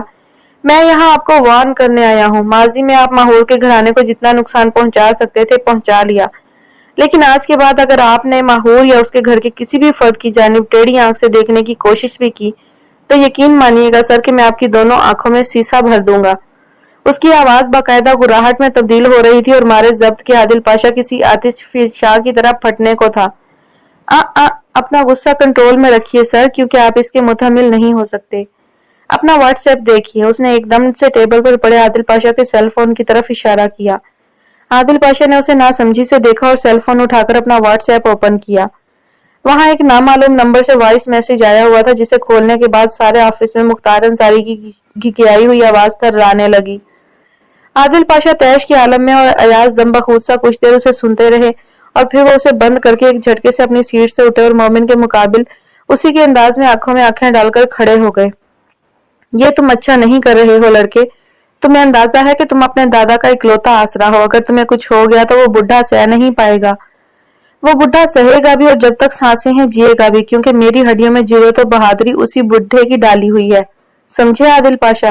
میں یہاں آپ کو وارن کرنے آیا ہوں۔ ماضی میں آپ ماحول کے گھرانے کو جتنا نقصان پہنچا سکتے تھے پہنچا لیا، لیکن آج کے بعد اگر آپ نے ماحول یا اس کے گھر کے کسی بھی فرد کی جانب ٹیڑھی آنکھ سے دیکھنے کی کوشش بھی کی تو یقین مانیے گا سر کہ میں آپ کی دونوں آنکھوں میں سیسا بھر دوں گا۔ اس کی آواز باقاعدہ گراہٹ میں تبدیل ہو رہی تھی اور مارے ضبط کے عادل پاشا کسی آتش فشاں کی طرح پھٹنے کو تھا۔ اپنا غصہ کنٹرول میں رکھیے سر، کیونکہ آپ اس کے متحمل نہیں ہو سکتے۔ اپنا واٹس ایپ دیکھیے۔ اس نے ایک دم سے ٹیبل پر پڑے عادل پاشا کے سیل فون کی طرف اشارہ کیا۔ عادل پاشا نے اسے ناسمجھی سے دیکھا اور سیل فون اٹھا کر اپنا واٹس ایپ اوپن کیا۔ وہاں ایک نامعلوم نمبر سے وائس میسج آیا ہوا تھا، جسے کھولنے کے بعد سارے آفس میں مختار انصاری کی گھگیائی ہوئی آواز تھررانے لگی۔ عادل پاشا تیش کے عالم میں اور ایاز دم بخود سا کچھ دیر اسے سنتے رہے اور پھر وہ اسے بند کر کے ایک جھٹکے سے اپنی سیٹ سے اٹھے اور مومن کے مقابل اسی کے انداز میں آنکھوں میں آنکھیں ڈال کر کھڑے ہو گئے۔ یہ تم اچھا نہیں کر رہے ہو لڑکے۔ تمہیں اندازہ ہے کہ تم اپنے دادا کا اکلوتا آسرا ہو، اگر تمہیں کچھ ہو گیا تو وہ بڈھا سہ نہیں پائے گا۔ وہ بڈھا سہے گا بھی اور جب تک سانسیں ہیں جیے گا بھی، کیونکہ میری ہڈیوں میں جرأت و بہادری اسی بڈھے کی ڈالی ہوئی ہے، سمجھے عادل پاشا؟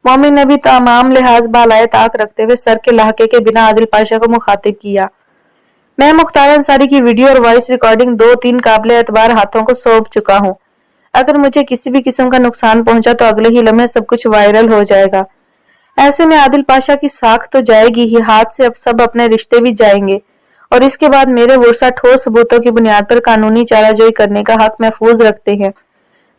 مومن نے بھی تمام لحاظ بالائے طاق رکھتے ہوئے سر کے لہکے کے بنا عادل پاشا کو مخاطب کیا۔ میں مختار انصاری کی ویڈیو اور وائس ریکارڈنگ 2-3 قابل اعتبار ہاتھوں کو سونپ چکا ہوں۔ اگر مجھے کسی بھی قسم کا نقصان پہنچا تو اگلے ہی لمحے سب کچھ وائرل ہو جائے گا۔ ایسے میں عادل پاشا کی ساکھ تو جائے گی ہی، ہاتھ سے اب سب اپنے رشتے بھی جائیں گے، اور اس کے بعد میرے ورثہ ٹھوس ثبوتوں کی بنیاد پر قانونی چارہ جوئی کرنے کا حق محفوظ رکھتے ہیں۔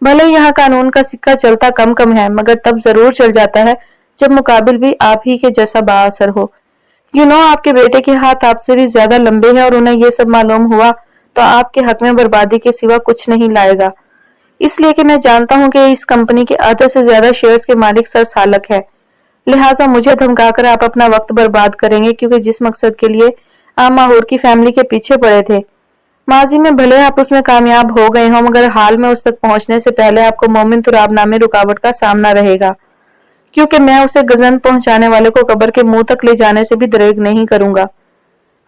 بھلے یہاں قانون کا سکہ چلتا کم ہے، مگر تب ضرور چل جاتا ہے جب مقابل بھی آپ ہی کے جیسا با اثر ہو۔ آپ کے بیٹے کے ہاتھ آپ سے بھی زیادہ لمبے ہیں اور انہیں یہ سب معلوم ہوا تو آپ کے حق میں بربادی کے سوا کچھ نہیں لائے گا، اس لیے کہ میں جانتا ہوں کہ اس کمپنی کے آدھے سے زیادہ شیئرز کے مالک سر سالک ہے، لہٰذا مجھے دھمکا کر آپ اپنا وقت برباد کریں گے، کیونکہ جس مقصد کے لیے آپ ماہور کی فیملی کے پیچھے پڑے تھے، ماضی میں بھلے آپ اس میں کامیاب ہو گئے ہوں، مگر حال میں اس تک پہنچنے سے پہلے آپ کو مومن تراب نامی رکاوٹ کا سامنا رہے گا، کیونکہ میں اسے گزن پہنچانے والے کو قبر کے منہ تک لے جانے سے بھی دریغ نہیں کروں گا۔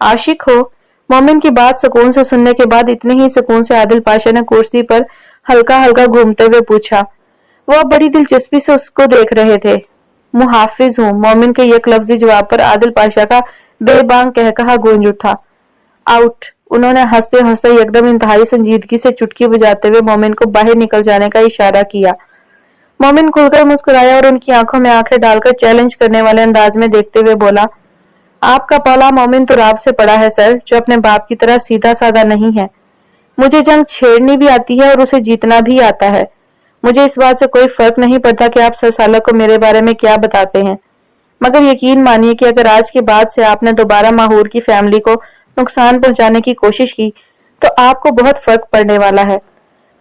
عاشق ہو؟ مومن کی بات سکون سے سننے کے بعد اتنے ہی سکون سے عادل پاشا نے کرسی پر ہلکا ہلکا گھومتے ہوئے پوچھا۔ وہ بڑی دلچسپی سے اس کو دیکھ رہے تھے۔ محافظ ہوں۔ مومن کے یک لفظی جواب پر عادل پاشا کا بے بانگ کہا گونج اٹھا۔ آؤٹ۔ انہوں نے ہنستے ہنستے یکدم انتہائی سنجیدگی سے چٹکی بجاتے ہوئے مومن کو باہر نکل جانے کا اشارہ کیا۔ مومن کھل کر مسکرایا اور ان کی آنکھوں میں آنکھیں ڈال کر چیلنج کرنے والے انداز میں دیکھتے ہوئے بولا، آپ کا پالا مومن تراب سے پڑا ہے سر، جو اپنے باپ کی طرح سیدھا سادہ نہیں ہے۔ مجھے جنگ چھیڑنی بھی آتی ہے اور اسے جیتنا بھی آتا ہے۔ مجھے اس بات سے کوئی فرق نہیں پڑتا کہ آپ سر سالک کو میرے بارے میں کیا بتاتے ہیں، مگر یقین مانیے کہ اگر آج کے بعد سے آپ نے دوبارہ ماہور کی فیملی کو نقصان پہنچانے کی کوشش کی تو آپ کو بہت فرق پڑنے والا ہے۔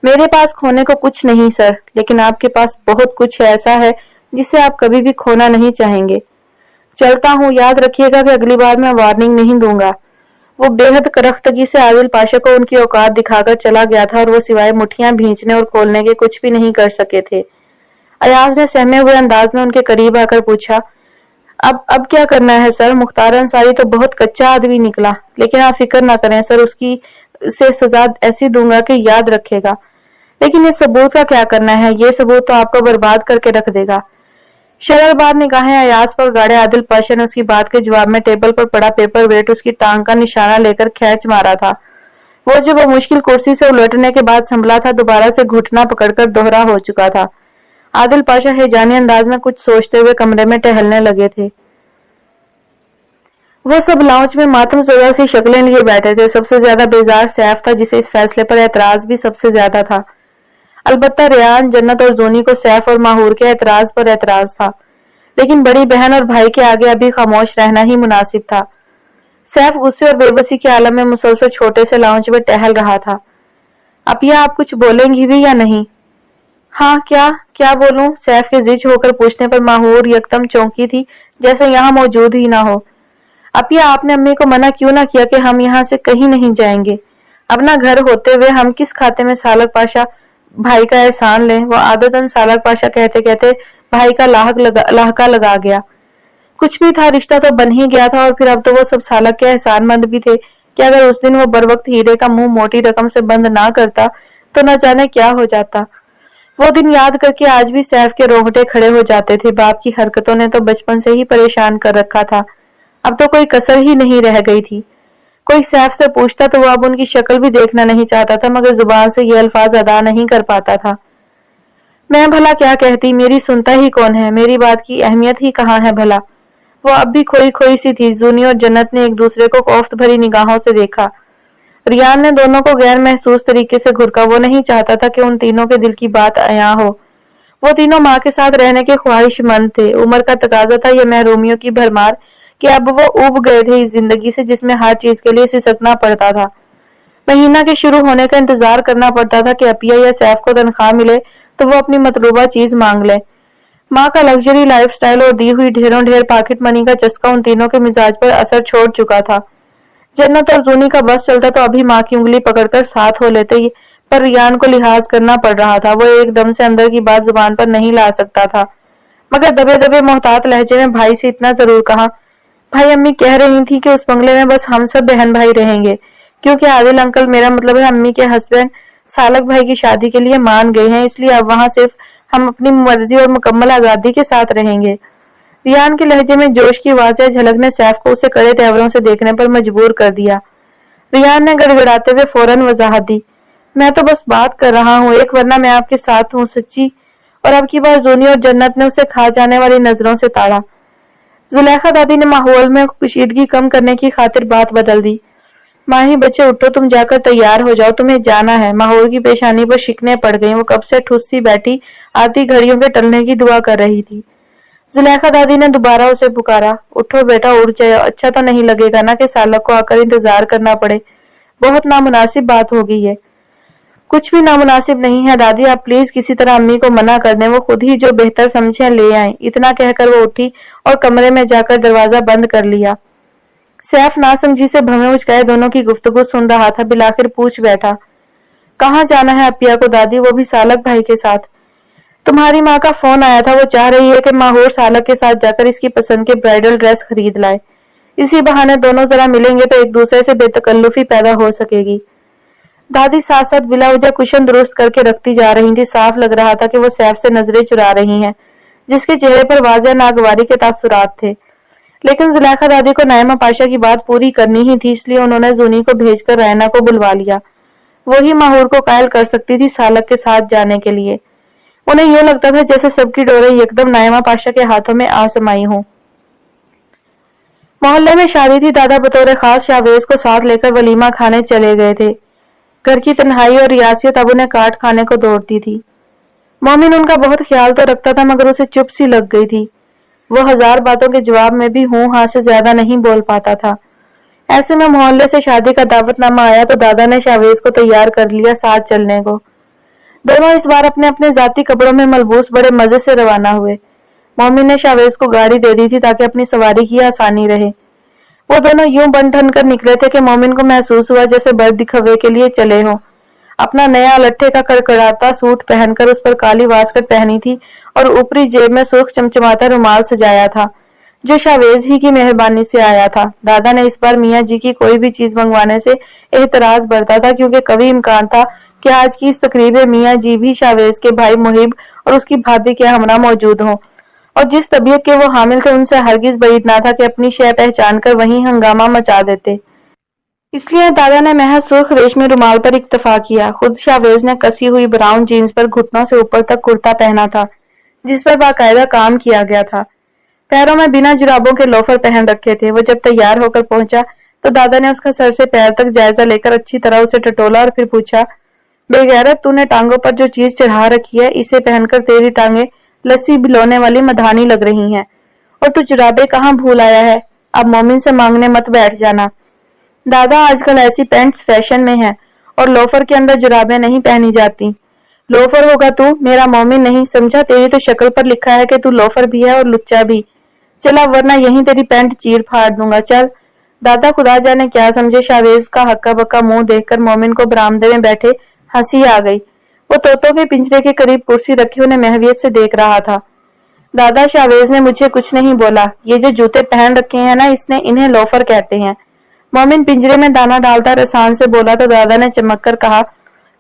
میرے پاس کھونے کو کچھ نہیں سر، لیکن آپ کے پاس بہت کچھ ایسا ہے جسے آپ کبھی بھی کھونا نہیں چاہیں گے۔ چلتا ہوں، یاد رکھیے گا کہ اگلی بار میں وارننگ نہیں دوں گا۔ وہ بے حد کرختگی سے عادل پاشا کو ان کی اوقات دکھا کر چلا گیا تھا اور وہ سوائے مٹھیاں بھینچنے اور کھولنے کے کچھ بھی نہیں کر سکے تھے۔ ایاز نے سہمے ہوئے انداز میں ان کے قریب آ کر پوچھا، اب کیا کرنا ہے سر؟ مختار انصاری تو بہت کچا آدمی نکلا، لیکن آپ فکر نہ کریں سر، اس کی سے سزا ایسی دوں گا کہ یاد رکھے گا۔ لیکن اس ثبوت کا کیا کرنا ہے؟ یہ ثبوت تو آپ کو برباد کر کے رکھ دے گا۔ شرربار نگاہیں ایاز پر گاڑے عادل پاشا نے اس کی بات کے جواب میں ٹیبل پر پڑا پیپر ویٹ اس کی ٹانگ کا نشانہ لے کر کھینچ مارا تھا۔ وہ جب وہ مشکل کرسی سے الٹنے کے بعد سنبھلا تھا، دوبارہ سے گھٹنا پکڑ کر دوہرا ہو چکا تھا۔ عادل پاشا ہیجانی انداز میں کچھ سوچتے ہوئے کمرے میں ٹہلنے لگے تھے۔ وہ سب لاؤنج میں ماتم زدہ سی شکلیں لیے بیٹھے تھے۔ سب سے زیادہ بیزار سیف تھا، جسے اس فیصلے پر اعتراض بھی سب سے زیادہ تھا۔ البتہ ریان، جنت اور زونی کو سیف اور ماہور کے اعتراض پر اعتراض تھا، لیکن بڑی بہن اور بھائی کے آگے ابھی خاموش رہنا ہی مناسب تھا۔ سیف غصے اور بے بسی کے عالم میں مسلسل چھوٹے سے لاؤنج میں ٹہل رہا تھا۔ اپیا، آپ کچھ بولیں گی بھی یا نہیں؟ ہاں، کیا بولوں؟ سیف کے زج ہو کر پوچھنے پر ماہور یکدم چونکی تھی، جیسے یہاں موجود ہی نہ ہو۔ اپیا، آپ نے امی کو منع کیوں نہ کیا کہ ہم یہاں سے کہیں نہیں جائیں گے؟ اپنا گھر ہوتے ہوئے ہم کس کھاتے میں سالک پاشا بھائی کا احسان لیں؟ وہ عادتاً سالک پاشا کہتے کہتے بھائی کا لاحقہ لگا گیا۔ کچھ بھی تھا، رشتہ تو بن ہی گیا تھا، اور پھر اب تو وہ سب سالک کے احسان مند بھی تھے کہ اگر اس دن وہ بر وقت ہیرے کا منہ موٹی رقم سے بند نہ کرتا تو نہ جانے کیا ہو جاتا۔ وہ دن یاد کر کے آج بھی سیف کے رونگٹے کھڑے ہو جاتے تھے۔ باپ کی حرکتوں نے تو بچپن سے ہی پریشان کر رکھا تھا، اب تو کوئی کسر ہی نہیں رہ گئی تھی۔ کوئی سیف سے پوچھتا تو وہ اب ان کی شکل بھی دیکھنا نہیں چاہتا تھا، مگر زبان سے یہ الفاظ ادا نہیں کر پاتا تھا۔ میں بھلا کیا کہتی، میری سنتا ہی کون ہے، میری بات کی اہمیت ہی کہاں ہے بھلا۔ وہ اب بھی کھوئی کھوئی سی تھی۔ زونی اور جنت نے ایک دوسرے کو کوفت بھری نگاہوں سے دیکھا۔ ریان نے دونوں کو غیر محسوس طریقے سے گھرکا۔ وہ نہیں چاہتا تھا کہ ان تینوں کے دل کی بات عیاں ہو۔ وہ تینوں ماں کے ساتھ رہنے کے خواہش مند تھے۔ عمر کا تقاضا تھا یا محرومیوں کی بھرمار کہ اب وہ اوب گئے تھے اس زندگی سے جس میں ہر چیز کے لیے سسکنا پڑتا تھا۔ مہینہ کے شروع ہونے کا انتظار کرنا پڑتا تھا کہ عپیہ یا سیف کو تنخواہ ملے تو وہ اپنی مطلوبہ چیز مانگ لے۔ ماں کا لگژری لائف سٹائل اور دی ہوئی ڈھیروں ڈھیر پاکٹ منی کا چسکا ان تینوں کے مزاج پر اثر چھوڑ چکا تھا۔ جنت اور زونی کا بس چلتا تو ابھی ماں کی انگلی پکڑ کر ساتھ ہو لیتے، پر ریان کو لحاظ کرنا پڑ رہا تھا۔ وہ ایک دم سے اندر کی بات زبان پر نہیں لا سکتا تھا، مگر دبے دبے محتاط لہجے میں بھائی سے اتنا ضرور کہا، بھائی امی کہہ رہی تھی کہ اس بنگلے میں بس ہم سب بہن بھائی رہیں گے، کیونکہ عادل انکل، میرا مطلب ہے امی کے ہسبینڈ، سالک بھائی کی شادی کے لیے مان گئے ہیں، اس لیے اب وہاں صرف ہم اپنی مرضی اور مکمل آزادی کے ساتھ رہیں گے۔ ریان کے لہجے میں جوش کی واضح جھلک نے سیف کو اسے کڑے تیوروں سے دیکھنے پر مجبور کر دیا۔ ریان نے گڑگڑاتے ہوئے فوراً وضاحت دی، میں تو بس بات کر رہا ہوں ایک، ورنہ میں آپ کے ساتھ ہوں سچی۔ اور اب کی بار زونی اور جنت نے اسے کھا جانے والی نظروں سے تاڑا۔ زلیخا دادی نے ماحول میں کشیدگی کم کرنے کی خاطر بات بدل دی، ماہی بچے اٹھو، تم جا کر تیار ہو جاؤ، تمہیں جانا ہے۔ ماحول کی پیشانی پر شکنیں پڑ گئیں، وہ کب سے ٹھس سی بیٹھی آتی گھڑیوں کے ٹلنے کی دعا کر رہی تھی۔ زلیخا دادی نے دوبارہ اسے پکارا، اٹھو بیٹا اٹھ جائے، اچھا تو نہیں لگے گا نا کہ سالک کو آ کر انتظار کرنا پڑے، بہت نامناسب بات ہو گئی ہے۔ کچھ بھی نامناسب نہیں ہے دادی، آپ پلیز کسی طرح امی کو منع کر دیں، وہ خود ہی جو بہتر سمجھیں لے آئیں۔ اتنا کہہ کر وہ اٹھی اور کمرے میں جا کر دروازہ بند کر لیا۔ سیف ناسمجھی سے بھویں اچکائے دونوں کی گفتگو سن رہا تھا، بالآخر پوچھ بیٹھا، کہاں جانا ہے عپیہ کو دادی، وہ بھی سالک بھائی کے ساتھ؟ تمہاری ماں کا فون آیا تھا، وہ چاہ رہی ہے کہ ماہور سالک کے ساتھ جا کر اس کی پسند کے برائڈل ڈریس خرید لائے، اسی بہانے دونوں ذرا ملیں گے تو ایک دوسرے سے بے تکلفی پیدا ہو سکے گی۔ دادی ساتھ ساتھ بلا وجہ کشن درست کر کے رکھتی جا رہی تھی۔ صاف لگ رہا تھا کہ وہ سیف سے نظریں چرا رہی ہیں، جس کے چہرے پر واضح ناگواری کے تاثرات تھے، لیکن زلیخا دادی کو نائمہ پاشا کی بات پوری کرنی ہی تھی، اس لیے انہوں نے زونی کو بھیج کر رینا کو بلوا لیا۔ وہی ماہور کو قائل کر سکتی تھی سالک کے ساتھ جانے کے لیے۔ انہیں یہ لگتا تھا جیسے سب کی ڈوریں یکدم نائمہ پاشا کے ہاتھوں میں آ سمائی ہوں۔ محلے میں شادی تھی، دادا بطور خاص شاویز کو ساتھ لے کر ولیمہ کھانے چلے گئے تھے۔ گھر کی تنہائی اور ریاسیت اب انہیں کاٹ کھانے کو دوڑتی تھی۔ مومن ان کا بہت خیال تو رکھتا تھا، مگر اسے چپ سی لگ گئی تھی۔ وہ ہزار باتوں کے جواب میں بھی ہوں ہاں سے زیادہ نہیں بول پاتا تھا۔ ایسے میں محلے سے شادی کا دعوت نامہ آیا تو دادا نے شاویز کو تیار کر لیا ساتھ چلنے کو۔ دونوں اس بار اپنے اپنے ذاتی کپڑوں میں ملبوس بڑے مزے سے روانہ ہوئے۔ مومن نے شاویز کو گاڑی دے دی تھی تاکہ اپنی سواری کی آسانی رہے۔ وہ دونوں یوں بن ٹھن کر نکلے تھے کہ مومن کو محسوس ہوا جیسے بر دکھوے کے لیے چلے ہوں۔ اپنا نیا لٹھے کا کڑکڑاتا سوٹ پہن کر اس پر کالی واسکٹ پہنی تھی اور اوپری جیب میں سرخ چمچماتا رومال سجایا تھا، جو شاویز ہی کی مہربانی سے آیا تھا۔ دادا نے اس بار میاں جی کی کوئی بھی چیز منگوانے سے احتراز برتا تھا، کیونکہ کبھی امکان تھا کہ آج کی اس تقریب میں میاں جی بھی شاویز کے بھائی محب اور اس کی بھابھی کے ہمراہ موجود ہوں، اور جس طبیعت کے وہ حامل تھے ان سے ہرگز بعید نہ تھا کہ اپنی شے پہچان کر وہیں ہنگامہ مچا دیتے۔ اس لیے دادا نے محض سرخ ریشمی رومال پر اکتفا کیا۔ خود شاویز نے کسی ہوئی براؤن جینز پر گھٹنوں سے اوپر تک کرتا پہنا تھا، جس پر باقاعدہ کام کیا گیا تھا۔ پیروں میں بنا جرابوں کے لوفر پہن رکھے تھے۔ وہ جب تیار ہو کر پہنچا تو دادا نے اس کا سر سے پیر تک جائزہ لے کر اچھی طرح اسے ٹٹولا اور پھر پوچھا، بے غیرت، تو نے ٹانگوں پر جو چیز چڑھا رکھی ہے، اسے پہن کر تیری ٹانگیں لسی بھلونے والی مدھانی لگ رہی ہیں، اور تو جرابیں کہاں بھول آیا ہے؟ اب مومن سے مانگنے مت بیٹھ جانا۔ دادا، آج کل ایسی پینٹس فیشن میں ہیں اور لوفر کے اندر جرابیں نہیں پہنی جاتی۔ لوفر ہوگا تو، میرا مومن نہیں، سمجھا؟ تیری تو شکل پر لکھا ہے کہ تو لوفر بھی ہے اور لچا بھی۔ چلا ورنہ یہیں تیری پینٹ چیر پھاڑ دوں گا، چل۔ دادا خدا جانے کیا سمجھے۔ شاویز کا ہکا بکا منہ دیکھ کر مومن کو برآمدے میں بیٹھے ہنسی آ گئی۔ وہ طوطوں کے پنجرے کے قریب کرسی رکھی انہیں محویت سے دیکھ رہا تھا۔ دادا، شاویز نے مجھے کچھ نہیں بولا، یہ جو جوتے پہن رکھے ہیں نا، انہیں لوفر کہتے ہیں۔ مومن پنجرے میں دانا ڈالتا رسان سے بولا تو دادا نے چمک کر کہا،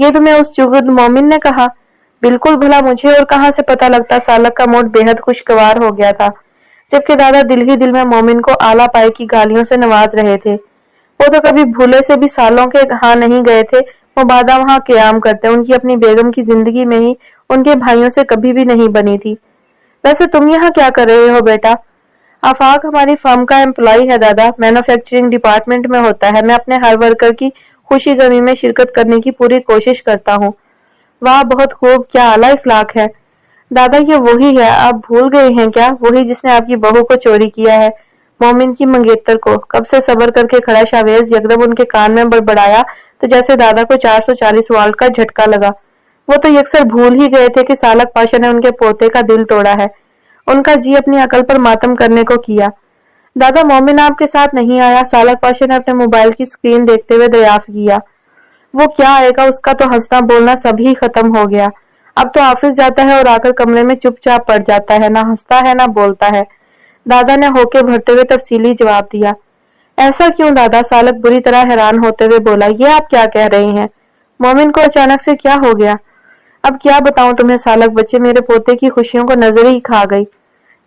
یہ تمہیں اس چغد مومن نے کہا؟ بالکل، بھلا مجھے اور کہاں سے پتہ لگتا؟ سالک کا موڈ بے حد خوشگوار ہو گیا تھا، جبکہ دادا دل ہی دل میں مومن کو آلہ پائے کی گالیوں سے نواز رہے تھے۔ وہ تو کبھی بھولے سے بھی سالوں کے ہاں نہیں گئے تھے، مبادہ وہاں قیام کرتے۔ ان کی اپنی بیگم کی زندگی میں ہی ان کے بھائیوں سے کبھی بھی نہیں بنی تھی۔ ویسے تم یہاں کیا کر رہے ہو بیٹا؟ آفاق ہماری فرم کا امپلائی ہے دادا، مینوفیکچرنگ ڈپارٹمنٹ میں ہوتا ہے۔ میں اپنے ہر ورکر کی خوشی غمی میں شرکت کرنے کی پوری کوشش کرتا ہوں۔ واہ، بہت خوب، کیا اعلیٰ اخلاق ہے۔ دادا یہ وہی ہے، آپ بھول گئے ہیں کیا؟ وہی جس نے آپ کی بہو کو چوری کیا ہے، مومن کی منگیتر کو۔ کب سے صبر کر کے کھڑا شاویز یکدم ان کے کان میں بڑبڑایا تو جیسے دادا کو 440 والٹ کا جھٹکا لگا۔ وہ تو یکسر بھول ہی گئے تھے کہ سالک پاشا نے ان کے پوتے کا دل توڑا ہے۔ ان کا جی اپنی عقل پر ماتم کرنے کو کیا۔ دادا، مومن آپ کے ساتھ نہیں آیا؟ سالک پاشا نے اپنے موبائل کی اسکرین دیکھتے ہوئے دریافت کیا۔ وہ کیا آئے گا، اس کا تو ہنسنا بولنا سب ہی ختم ہو گیا۔ اب تو آفس جاتا ہے اور آ کر کمرے میں چپ چاپ پڑ جاتا ہے، نہ ہنستا ہے نہ بولتا ہے۔ دادا نے ہوکے بھرتے ہوئے تفصیلی جواب دیا۔ ایسا کیوں دادا؟ سالک بری طرح حیران ہوتے ہوئے بولا۔ یہ آپ کیا کہہ رہے ہیں؟ مومن کو اچانک سے کیا ہو گیا؟ اب کیا بتاؤں تمہیں سالک بچے، میرے پوتے کی خوشیوں کو نظر ہی کھا گئی۔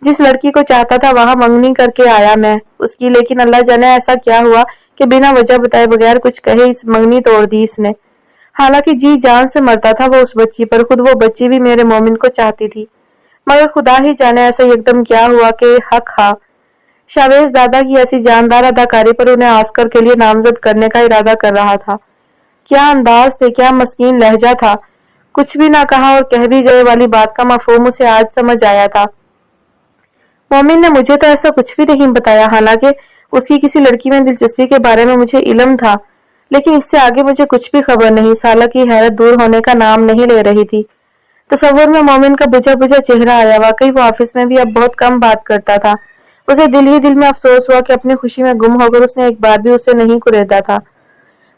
جس لڑکی کو چاہتا تھا وہاں منگنی کر کے آیا میں اس کی، لیکن اللہ جانے ایسا کیا ہوا کہ بنا وجہ بتائے بغیر کچھ کہے اس منگنی توڑ دی اس نے۔ حالانکہ جی جان سے مرتا تھا وہ اس بچی پر، خود وہ بچی بھی میرے مومن کو چاہتی تھی، مگر خدا ہی جانے ایسا یکدم کیا ہوا کہ حق ہا۔ شاویز دادا کی ایسی جاندار اداکاری پر انہیں آسکر کے لیے نامزد کرنے کا ارادہ کر رہا تھا۔ کیا انداز تھے، کیا مسکین لہجہ تھا۔ کچھ بھی نہ کہا اور کہہ بھی گئے والی بات کا مفہوم اسے آج سمجھ آیا تھا۔ مومن نے مجھے تو ایسا کچھ بھی نہیں بتایا، حالانکہ اس کی کسی لڑکی میں دلچسپی کے بارے میں مجھے علم تھا، لیکن اس سے آگے مجھے کچھ بھی خبر نہیں۔ سالہ کی حیرت دور ہونے کا نام نہیں لے رہی تھی۔ تصور میں مومن کا بجھا بجھا چہرہ آیا۔ واقعی وہ آفس میں بھی اب بہت کم بات کرتا تھا۔ اسے دل ہی دل میں افسوس ہوا کہ اپنی خوشی میں گم ہو کر اس نے ایک بار بھی اسے نہیں کریدا تھا۔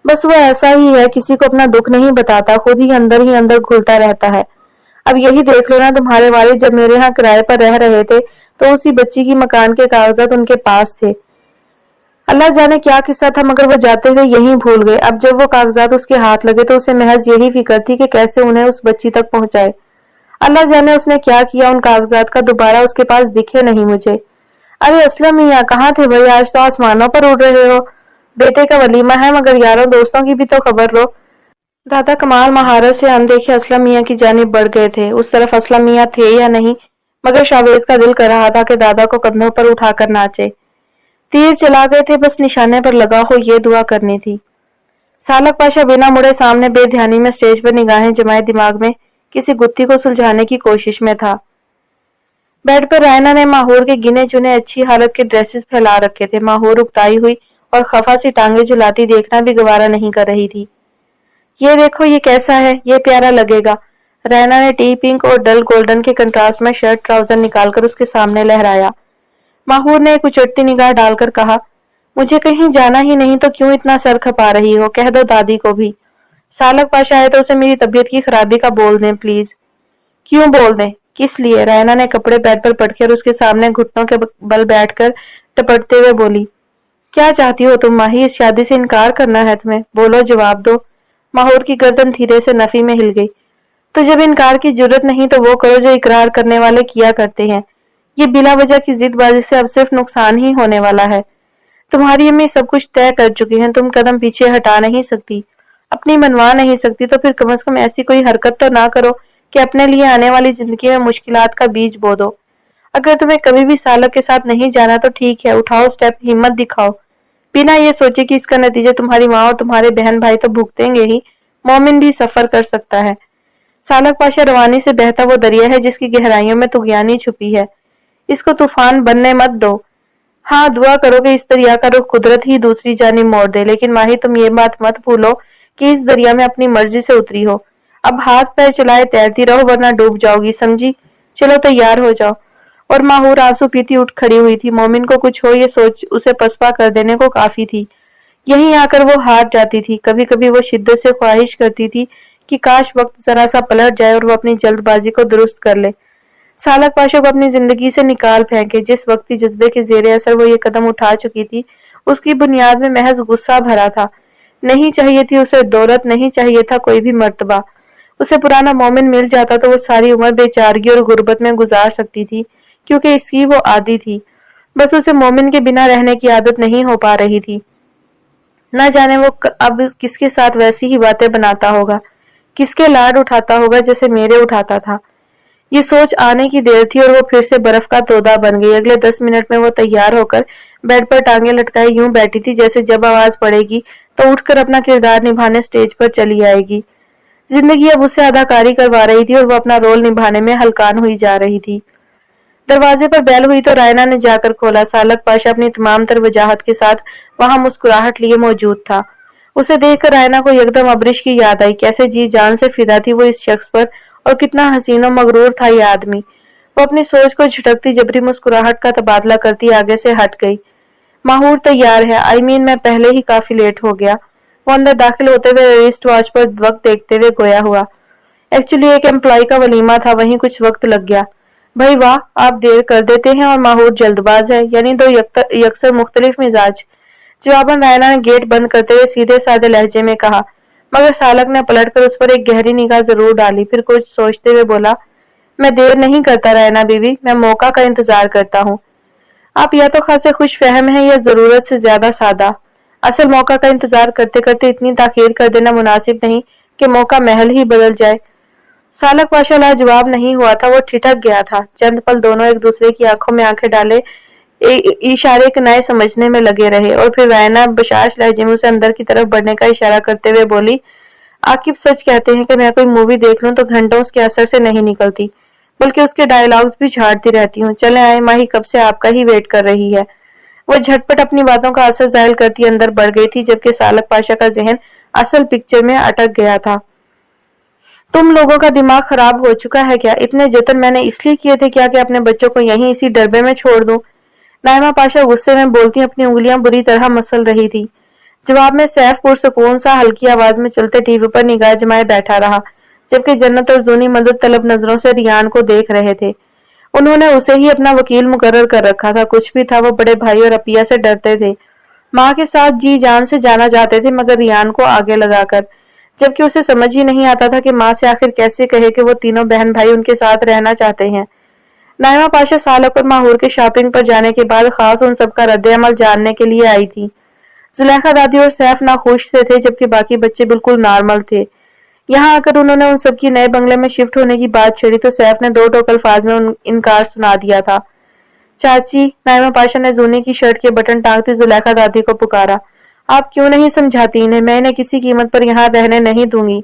بس وہ ایسا ہی ہے، کسی کو اپنا دکھ نہیں بتاتا، خود ہی اندر گھلتا رہتا ہے۔ اب یہی دیکھ لو نا، تمہارے والد جب میرے ہاں کرائے پر رہ رہے تھے تو اسی بچی کی مکان کے کاغذات ان کے پاس تھے۔ اللہ جانے کیا قصہ تھا، مگر وہ جاتے ہوئے یہی بھول گئے۔ اب جب وہ کاغذات اس کے ہاتھ لگے تو اسے محض یہی فکر تھی کہ کیسے انہیں اس بچی تک پہنچائے۔ اللہ جانے اس نے کیا کیا ان کاغذات کا دوبارہ اس کے پاس دکھے نہیں مجھے۔ ارے اسلم میاں، کہاں تھے بھائی؟ آج تو آسمانوں پر اڑ رہے ہو۔ بیٹے کا ولیمہ ہے، مگر یاروں دوستوں کی بھی تو خبر لو۔ دادا کمال مہارت سے اندیکھے اسلم میاں کی جانب بڑھ گئے تھے۔ اس طرف اسلم میاں تھے یا نہیں، مگر شاویز کا دل کر رہا تھا کہ دادا کو کندھوں پر اٹھا کر ناچے۔ تیر چلا گئے تھے، بس نشانے پر لگا ہو یہ دعا کرنی تھی۔ سالک پاشا بنا مڑے سامنے بے دھیانی میں سٹیج پر نگاہیں جمائے دماغ میں کسی گتھی کو سلجھانے کی کوشش میں تھا۔ بیڈ پر رائنا نے ماہور کے گنے چنے اچھی حالت کے ڈریسز پھیلا رکھے تھے۔ ماہور اکتائی ہوئی اور خفا سی ٹانگیں جھلاتی دیکھنا بھی گوارا نہیں کر رہی تھی۔ یہ دیکھو، یہ کیسا ہے، یہ پیارا لگے گا۔ رائنا نے ٹی پنک اور ڈل گولڈن کے کنٹراسٹ میں شرٹ ٹراؤزر نکال کر اس کے سامنے لہرایا۔ ماہور نے ایک اچٹتی نگاہ ڈال کر کہا، مجھے کہیں جانا ہی نہیں تو کیوں اتنا سر کھپا رہی ہو؟ کہہ دو دادی کو بھی۔ سالک پاشا آئے تو اسے میری طبیعت کی خرابی کا بول دیں پلیز۔ کیوں بول دیں؟ کس لیے؟ رائنا نے کپڑے بیڈ پر پٹکے اور اس کے سامنے گھٹنوں کے بل بیٹھ کر ٹپٹتے ہوئے بولی، کیا چاہتی ہو تم ماہی؟ اس شادی سے انکار کرنا ہے تمہیں؟ بولو، جواب دو۔ ماہور کی گردن دھیرے سے نفی میں ہل گئی۔ تو جب انکار کی جرت نہیں تو وہ کرو جو اقرار کرنے والے کیا کرتے ہیں۔ یہ بلا وجہ کی ضد بازی سے اب صرف نقصان ہی ہونے والا ہے۔ تمہاری امی سب کچھ طے کر چکی ہیں، تم قدم پیچھے ہٹا نہیں سکتی، اپنی منوا نہیں سکتی، تو پھر کم از کم ایسی کوئی حرکت تو نہ کرو کہ اپنے لیے آنے والی زندگی میں مشکلات کا بیج بو دو۔ اگر تمہیں کبھی بھی سالک کے ساتھ نہیں جانا تو ٹھیک ہے، اٹھاؤ سٹیپ، ہمت دکھاؤ، بنا یہ سوچے کہ اس کا نتیجہ تمہاری ماں اور تمہارے بہن بھائی تو بھگتیں گے ہی، مومن بھی سفر کر سکتا ہے۔ سالک پاشا روانی سے بہتا وہ دریا ہے جس کی گہرائیوں میں طغیانی چھپی ہے، اس کو طوفان بننے مت دو۔ ہاں، دعا کرو کہ اس دریا کا رخ قدرت ہی دوسری جانب موڑ دے، لیکن ماہی تم یہ بات مت بھولو کہ اس دریا میں اپنی مرضی سے اتری ہو۔ اب ہاتھ پیر چلائے تیرتی رہو ورنہ ڈوب جاؤ گی، سمجھی؟ چلو تیار ہو جاؤ۔ اور ماہور آنسو پیتی اٹھ کھڑی ہوئی تھی۔ مومن کو کچھ ہو یہ سوچ اسے پسپا کر دینے کو کافی تھی۔ یہیں آ کر وہ ہار جاتی تھی۔ کبھی کبھی وہ شدت سے خواہش کرتی تھی کہ کاش وقت ذرا سا پلٹ جائے اور وہ اپنی جلد بازی کو درست کر لے، سالک پاشا کو اپنی زندگی سے نکال پھینکے۔ جس وقت کی جذبے کے زیر اثر وہ یہ قدم اٹھا چکی تھی اس کی بنیاد میں محض غصہ بھرا تھا، نہیں چاہیے تھی اسے دولت، نہیں چاہیے تھا کوئی بھی مرتبہ۔ اسے پرانا مومن مل جاتا تو وہ ساری عمر بے چارگی اور غربت میں گزار سکتی تھی، کیونکہ اس کی وہ عادی تھی۔ بس اسے مومن کے بنا رہنے کی عادت نہیں ہو پا رہی تھی۔ نہ جانے وہ اب کس کے ساتھ ویسی ہی باتیں بناتا ہوگا، کس کے لاڈ اٹھاتا ہوگا جیسے میرے اٹھاتا تھا۔ یہ سوچ آنے کی دیر تھی اور وہ پھر سے برف کا تودا بن گئی۔ اگلے 10 منٹ میں وہ تیار ہو کر بیڈ پر ٹانگیں لٹکائے یوں بیٹھی تھی جیسے جب آواز پڑے گی تو اٹھ کر اپنا کردار نبھانے سٹیج پر چلی آئے گی۔ زندگی اب اسے اداکاری کروا رہی تھی اور وہ اپنا رول نبھانے میں ہلکان ہوئی جا رہی تھی۔ دروازے پر بیل ہوئی تو رائنا نے جا کر کھولا۔ سالک پاشا اپنی تمام تر وجاہت کے ساتھ وہاں مسکراہٹ لیے موجود تھا۔ اسے دیکھ کر رائنا کو یکدم ابرش کی یاد آئی، کیسے جی جان سے فدا تھی وہ اس شخص پر، اور کتنا حسین و مغرور تھا یہ آدمی۔ وہ اپنی سوچ کو جھٹکتی جبری مسکراہٹ کا تبادلہ کرتی آگے سے ہٹ گئی۔ ماہور تیار ہے، میں پہلے ہی کافی لیٹ ہو گیا۔ وہ اندر داخل ہوتے ہوئے ریسٹ واچ پر وقت دیکھتے ہوئے گویا ہوا۔ ایکچولی ایک امپلائی کا ولیمہ تھا، وہیں کچھ وقت لگ گیا۔ بھائی واہ، آپ دیر کر دیتے ہیں اور ماہور جلد باز ہے، یعنی دو یکسر مختلف مزاج۔ جواباً رائنا نے گیٹ بند کرتے ہوئے سیدھے سادے لہجے میں کہا، مگر سالک نے پلٹ کر اس پر ایک گہری نگاہ ضرور ڈالی، پھر کچھ سوچتے ہوئے بولا، میں دیر نہیں کرتا رائنا بیوی، میں موقع کا انتظار کرتا ہوں۔ آپ یا تو خاصے خوش فہم ہیں یا ضرورت سے زیادہ سادہ۔ اصل موقع کا انتظار کرتے کرتے اتنی تاخیر کر دینا مناسب نہیں کہ موقع محل ہی بدل جائے۔ سالک پاشا لاجواب نہیں ہوا تھا، وہ ٹھٹک گیا تھا۔ چند پل دونوں ایک دوسرے کی آنکھوں میں آنکھیں ڈالے اشارے کے نئے سمجھنے میں لگے رہے، اور پھر رائنا بشاش لہجے میں اسے اندر کی طرف بڑھنے کا اشارہ کرتے ہوئے بولی، عاقب سچ کہتے ہیں کہ میں کوئی مووی دیکھ لوں تو گھنٹوں اس کے اثر سے نہیں نکلتی، بلکہ اس کے ڈائیلاگز بھی جھاڑتی رہتی ہوں۔ چلے آئے، ماہی کب سے آپ کا ہی ویٹ کر رہی ہے۔ وہ جھٹ پٹ اپنی باتوں کا اثر ظاہر کرتی اندر بڑھ گئی تھی، جبکہ سالک پاشا کا ذہن اصل پکچر میں اٹک گیا تھا۔ تم لوگوں کا دماغ خراب ہو چکا ہے کیا؟ اتنے جتن میں نے اس لیے کیے تھے کیا کہ اپنے بچوں کو یہیں اسی ڈربے میں چھوڑ دوں؟ نائمہ پاشا غصے میں بولتی اپنی انگلیاں بری طرح مسل رہی تھی۔ جواب میں سیف پرسکون سا ہلکی آواز میں چلتے ٹی وی پر نگاہ جمائے بیٹھا رہا، جبکہ جنت اور زونی مدد طلب نظروں سے ریان کو دیکھ رہے تھے۔ انہوں نے اسے ہی اپنا وکیل مقرر کر رکھا تھا۔ کچھ بھی تھا، وہ بڑے بھائی اور اپیا سے ڈرتے تھے، ماں کے ساتھ جی جان سے جانا چاہتے تھے، مگر ریان کو آگے لگا کر، جبکہ اسے سمجھ ہی نہیں آتا تھا کہ ماں سے آخر کیسے کہے کہ وہ تینوں بہن بھائی ان کے ساتھ رہنا چاہتے ہیں۔ نائمہ پاشا سالک اور ماہور کے شاپنگ پر جانے کے بعد خاص ان سب کا رد عمل جاننے کے لیے آئی تھی۔ زلیخا دادی اور سیف ناخوش سے تھے، جبکہ باقی بچے بالکل نارمل تھے۔ یہاں آ کر انہوں نے ان سب کی نئے بنگلے میں شفٹ ہونے کی بات چھیڑی تو سیف نے دو ٹوک الفاظ میں انکار سنا دیا تھا۔ چاچی، نائمہ پاشا نے زونی کی شرٹ کے بٹن ٹانگتی زلیخا دادی کو پکارا، آپ کیوں نہیں سمجھاتی انہیں؟ میں انہیں کسی قیمت پر یہاں رہنے نہیں دوں گی،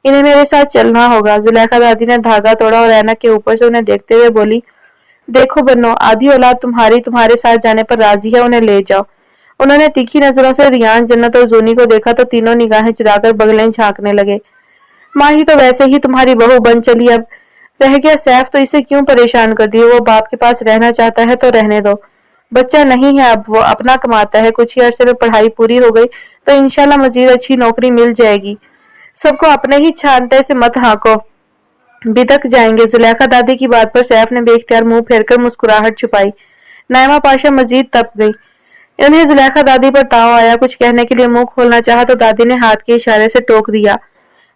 انہیں میرے ساتھ چلنا ہوگا۔ زلیخا دادی نے دھاگا توڑا اور اینک کے اوپر سے انہیں دیکھتے ہوئے بولی، دیکھو بنو، آدھی اولاد تمہارے ساتھ جانے پر راضی ہے، انہیں لے جاؤ۔ انہوں نے تیکھی نظروں سے ریان، جنت اور زونی کو دیکھا تو تینوں نگاہیں چرا کر بغلیں جھانکنے لگے۔ ماں ہی تو ویسے ہی تمہاری بہو بن چلی، اب رہ گیا سیف تو اسے کیوں پریشان کر دی؟ وہ باپ کے پاس رہنا چاہتا ہے تو رہنے دو، بچہ نہیں ہے اب، وہ اپنا کماتا ہے، کچھ ہی عرصے میں پڑھائی پوری ہو گئی تو انشاءاللہ مزید اچھی نوکری مل جائے گی۔ سب کو اپنے ہی چھانٹے سے مت ہانکو، بدک جائیں گے۔ زلیخا دادی کی بات پر سیف نے بے اختیار منہ پھیر کر مسکراہٹ چھپائی۔ نائمہ پاشا مزید تپ گئی۔ انہیں زلیخا دادی پر تاؤ آیا، کچھ کہنے کے لیے منہ کھولنا چاہا تو دادی نے ہاتھ کے اشارے سے ٹوک دیا،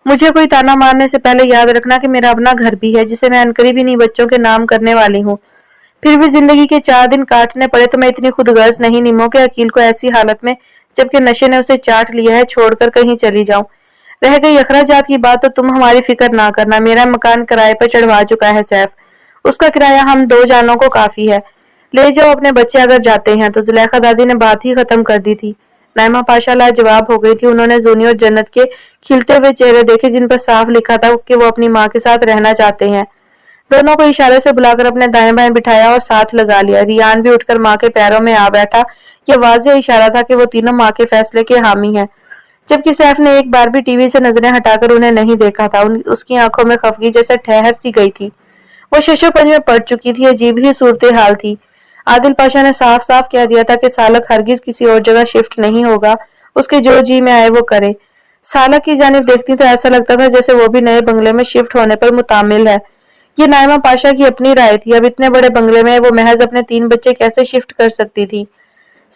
مجھے کوئی تانا مارنے سے پہلے یاد رکھنا کہ میرا اپنا گھر بھی ہے، جسے میں عنقریب انہی بچوں کے نام کرنے والی ہوں۔ پھر بھی زندگی کے 4 دن کاٹنے پڑے تو میں اتنی خود غرض نہیں نمو کہ عقیل کو ایسی حالت میں، جبکہ نشے نے اسے چاٹ لیا ہے، چھوڑ کر کہیں چلی جاؤں۔ رہ گئی اخراجات کی بات تو تم ہماری فکر نہ کرنا، میرا مکان کرائے پر چڑھوا چکا ہے سیف، اس کا کرایہ ہم 2 جانوں کو کافی ہے، لے جاؤ اپنے بچے اگر جاتے ہیں تو۔ زلیخا دادی نے بات ہی ختم کر دی تھی۔ نائمہ پاشا لاجواب ہو گئی تھی۔ انہوں نے زونی اور جنت کے کھلتے ہوئے چہرے دیکھے جن پر صاف لکھا تھا کہ وہ اپنی ماں کے ساتھ رہنا چاہتے ہیں۔ دونوں کو اشارے سے بلا کر اپنے دائیں بائیں بٹھایا اور ساتھ لگا لیا۔ ریان بھی اٹھ کر ماں کے پیروں میں آ بیٹھا، یہ واضح اشارہ تھا کہ وہ تینوں ماں کے فیصلے کے حامی ہیں، جبکہ سیف نے ایک بار بھی ٹی وی سے نظریں ہٹا کر انہیں نہیں دیکھا تھا۔ اس کی آنکھوں میں خفگی جیسے ٹھہر سی گئی تھی، وہ ششو پنج میں پڑ چکی تھی، عجیب ہی صورتحال تھی۔ عادل پاشا نے صاف صاف کہہ دیا تھا کہ سالک ہرگز کسی اور جگہ شفٹ نہیں ہوگا، اس کے جو جی میں آئے وہ کرے۔ سالک کی جانب دیکھتی تو ایسا لگتا تھا جیسے وہ بھی نئے بنگلے میں شفٹ ہونے پر متعامل ہے۔ یہ نائمہ پاشا کی اپنی رائے تھی، اب اتنے بڑے بنگلے میں وہ محض اپنے 3 بچے کیسے شفٹ کر سکتی تھی؟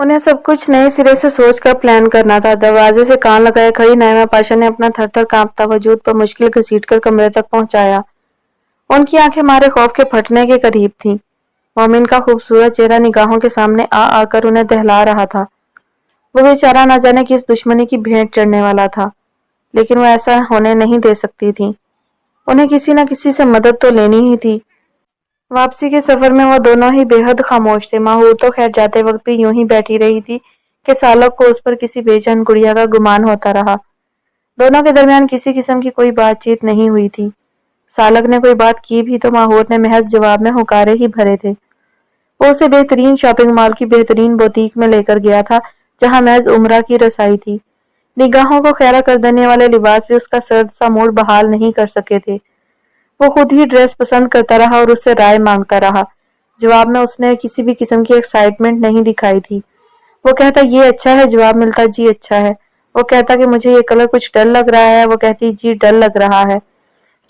انہیں سب کچھ نئے سرے سے سوچ کر پلان کرنا تھا۔ دروازے سے کان لگائے کھڑی نائمہ پاشا نے اپنا تھر تھر کانپتا وجود پر مشکل گھسیٹ کر کمرے تک پہنچایا۔ ان کی آنکھیں مارے خوف کے پھٹنے کے قریب تھیں۔ مومن کا خوبصورت چہرہ نگاہوں کے سامنے آ کر انہیں دہلا رہا تھا۔ وہ بیچارہ نہ جانے کس دشمنی کی بھینٹ چڑھنے والا تھا، لیکن وہ ایسا ہونے نہیں دے سکتی تھی۔ انہیں کسی نہ کسی سے مدد تو لینی ہی تھی۔ واپسی کے سفر میں وہ دونوں ہی بے حد خاموش تھے۔ ماہور تو خیر جاتے وقت بھی یوں ہی بیٹھی رہی تھی کہ سالک کو اس پر کسی بے جان گڑیا کا گمان ہوتا رہا۔ دونوں کے درمیان کسی قسم کی کوئی بات چیت نہیں ہوئی تھی۔ سالک نے کوئی بات کی بھی تو ماہور نے محض جواب میں ہنکارے ہی بھرے تھے۔ وہ اسے بہترین شاپنگ مال کی بہترین بوتیک میں لے کر گیا تھا جہاں محض عمرہ کی رسائی تھی۔ نگاہوں کو خیرہ کر دینے والے لباس بھی اس کا سرد سا موڈ بحال نہیں کر سکے تھے۔ وہ خود ہی ڈریس پسند کرتا رہا اور اس سے رائے مانگتا رہا۔ جواب میں اس نے کسی بھی قسم کی ایکسائٹمنٹ نہیں دکھائی تھی۔ وہ کہتا یہ اچھا ہے، جواب ملتا جی اچھا ہے۔ وہ کہتا کہ مجھے یہ کلر کچھ ڈل لگ رہا ہے، وہ کہتی جی ڈل لگ رہا ہے۔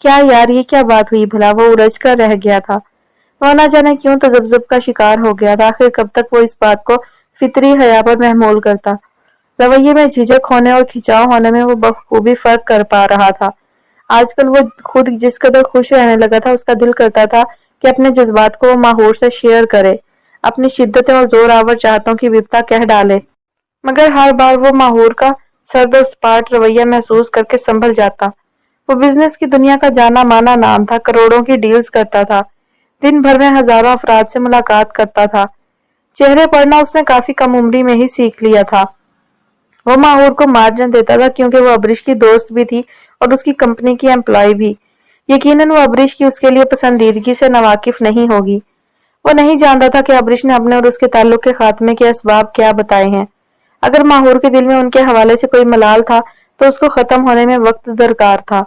کیا یار یہ کیا بات ہوئی بھلا؟ وہ الجھ کر رہ گیا تھا۔ وہ نہ جانے کیوں تذبذب کا شکار ہو گیا تھا۔ آخر کب تک وہ اس بات کو فطری حیا پر محمول کرتا؟ رویے میں جھجک ہونے اور کھنچاؤ ہونے میں وہ بخوبی فرق کر پا رہا تھا۔ آج کل وہ خود جس قدر خوش رہنے لگا تھا، اس کا دل کرتا تھا کہ اپنے جذبات کو وہ ماہور سے شیئر کرے، اپنی شدتیں اور زور آور چاہتوں کی وپتا کہہ ڈالے، مگر ہر بار وہ ماہور کا سرد و سپاٹ رویہ محسوس کر کے سنبھل جاتا۔ وہ بزنس کی دنیا کا جانا مانا نام تھا، کروڑوں کی ڈیلز کرتا تھا، دن بھر میں ہزاروں افراد سے ملاقات کرتا تھا۔ چہرے پڑھنا اس نے کافی کم عمری میں ہی سیکھ لیا تھا۔ وہ ماہور کو مارجن دیتا تھا کیونکہ وہ ابرش کی دوست بھی تھی اور اس کی کمپنی کی امپلائی بھی۔ یقیناً وہ ابرش کی اس کے لیے پسندیدگی سے ناواقف نہیں ہوگی۔ وہ نہیں جانتا تھا کہ ابرش نے اپنے اور اس کے تعلق کے خاتمے کے اسباب کیا بتائے ہیں۔ اگر ماہور کے دل میں ان کے حوالے سے کوئی ملال تھا تو اس کو ختم ہونے میں وقت درکار تھا۔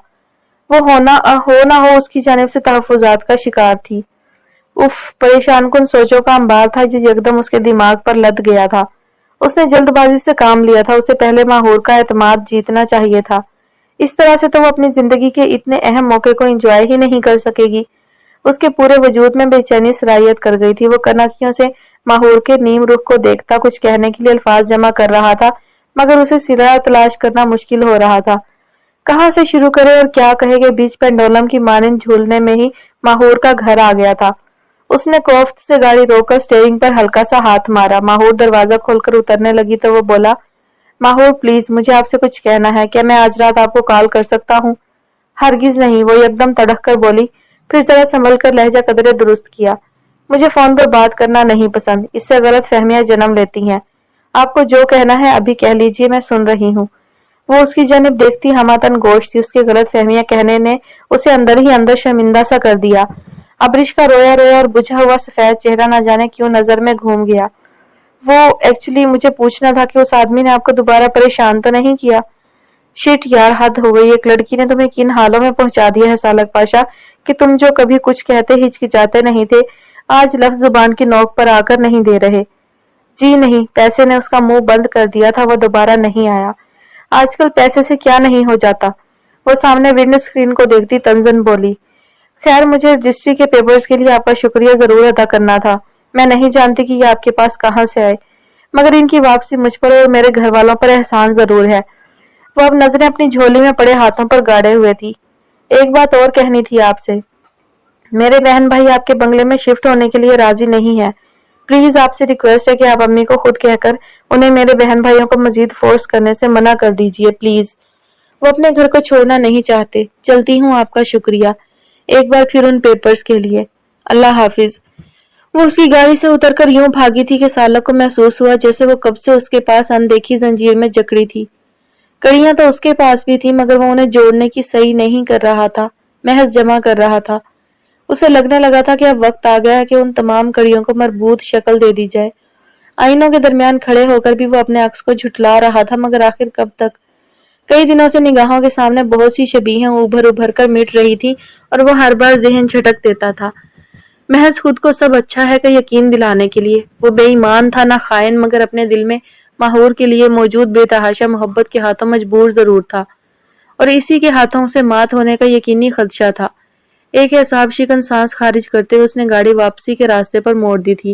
وہ ہو نہ ہو اس کی جانب سے تحفظات کا شکار تھی۔ اف، پریشان کن سوچوں کا انبار تھا جو یکدم اس کے دماغ پر لد گیا تھا۔ اس نے جلد بازی سے کام لیا تھا، اسے پہلے ماہور کا اعتماد جیتنا چاہیے تھا۔ اس طرح سے تو وہ اپنی زندگی کے اتنے اہم موقع کو انجوائے ہی نہیں کر سکے گی۔ اس کے پورے وجود میں بے چینی سرایت کر گئی تھی۔ وہ کنکیوں سے ماہور کے نیم رخ کو دیکھتا کچھ کہنے کے لیے الفاظ جمع کر رہا تھا، مگر اسے سرا تلاش کرنا مشکل ہو رہا تھا۔ کہاں سے شروع کرے اور کیا کہے کہ بیچ پینڈولم کی مانند جھولنے میں ہی ماہور کا گھر آ گیا تھا۔ اس نے کوفت سے گاڑی روک کر سٹیئرنگ پر ہلکا سا ہاتھ مارا۔ ماہور دروازہ کھول کر اترنے لگی تو وہ بولا، ماہور پلیز، مجھے آپ سے کچھ کہنا ہے، کیا میں آج رات آپ کو کال کر سکتا ہوں؟ ہرگز نہیں، وہ یکدم تڑک کر بولی، پھر ذرا سنبھل کر لہجہ قدرے درست کیا۔ مجھے فون پر بات کرنا نہیں پسند، اس سے غلط فہمیاں جنم لیتی ہیں۔ آپ کو جو کہنا ہے ابھی کہہ لیجئے، میں سن رہی ہوں۔ وہ اس کی جانب دیکھتی ہماتن گوش تھی۔ اس کے غلط فہمیاں کہنے نے اسے اندر ہی اندر شرمندہ سا کر دیا۔ ابرش کا رویا رویا اور بجھا ہوا سفید چہرہ نہ جانے کیوں نظر میں گھوم گیا۔ وہ ایکچولی مجھے پوچھنا تھا کہ اس آدمی نے آپ کو دوبارہ پریشان تو نہیں کیا؟ شٹ یار، حد ہو گئی، ایک لڑکی نے تمہیں کن حالوں میں پہنچا دیا ہے سالک پاشا کہ تم جو کبھی کچھ کہتے ہچکچاتے نہیں تھے، آج لفظ زبان کی نوک پر آ کر نہیں دے رہے۔ جی نہیں، پیسے نے اس کا منہ بند کر دیا تھا، وہ دوبارہ نہیں آیا۔ آج کل پیسے سے کیا نہیں ہو جاتا۔ وہ سامنے ونڈو اسکرین کو دیکھتی تنزن بولی، خیر مجھے رجسٹری کے پیپرز کے لیے آپ کا شکریہ ضرور ادا کرنا تھا۔ میں نہیں جانتی کہ یہ آپ کے پاس کہاں سے آئے، مگر ان کی واپسی مجھ پر اور میرے گھر والوں پر احسان ضرور ہے۔ وہ اب نظریں اپنی جھولی میں پڑے ہاتھوں پر گاڑے ہوئے تھی۔ ایک بات اور کہنی تھی آپ سے، میرے بہن بھائی آپ کے بنگلے میں شفٹ ہونے کے لیے راضی نہیں ہے۔ پلیز آپ سے ریکویسٹ ہے کہ آپ امی کو خود کہہ کر انہیں میرے بہن بھائیوں کو مزید فورس کرنے سے منع کر دیجئے پلیز۔ وہ اپنے گھر کو چھوڑنا نہیں چاہتے۔ چلتی ہوں، آپ کا شکریہ ایک بار پھر ان پیپرز کے لیے۔ اللہ حافظ۔ وہ اس کی گاڑی سے اتر کر یوں بھاگی تھی کہ سالک کو محسوس ہوا جیسے وہ کب سے اس کے پاس اندیکھی زنجیر میں جکڑی تھی۔ کڑیاں تو اس کے پاس بھی تھی مگر وہ انہیں جوڑنے کی صحیح نہیں کر رہا تھا، محض جمع کر رہا تھا۔ اسے لگنے لگا تھا کہ اب وقت آ گیا ہے کہ ان تمام کڑیوں کو مربوط شکل دے دی جائے۔ آئینوں کے درمیان کھڑے ہو کر بھی وہ اپنے عکس کو جھٹلا رہا تھا، مگر آخر کب تک؟ کئی دنوں سے نگاہوں کے سامنے بہت سی شبیہیں ابھر ابھر کر مٹ رہی تھی اور وہ ہر بار ذہن جھٹک دیتا تھا، محض خود کو سب اچھا ہے کا یقین دلانے کے لیے۔ وہ بے ایمان تھا نہ خائن، مگر اپنے دل میں ماہور کے لیے موجود بے تحاشا محبت کے ہاتھوں مجبور ضرور تھا، اور اسی کے ہاتھوں سے مات ہونے کا یقینی خدشہ تھا۔ ایک اعصاب شکن سانس خارج کرتے ہوئے اس نے گاڑی واپسی کے راستے پر موڑ دی تھی۔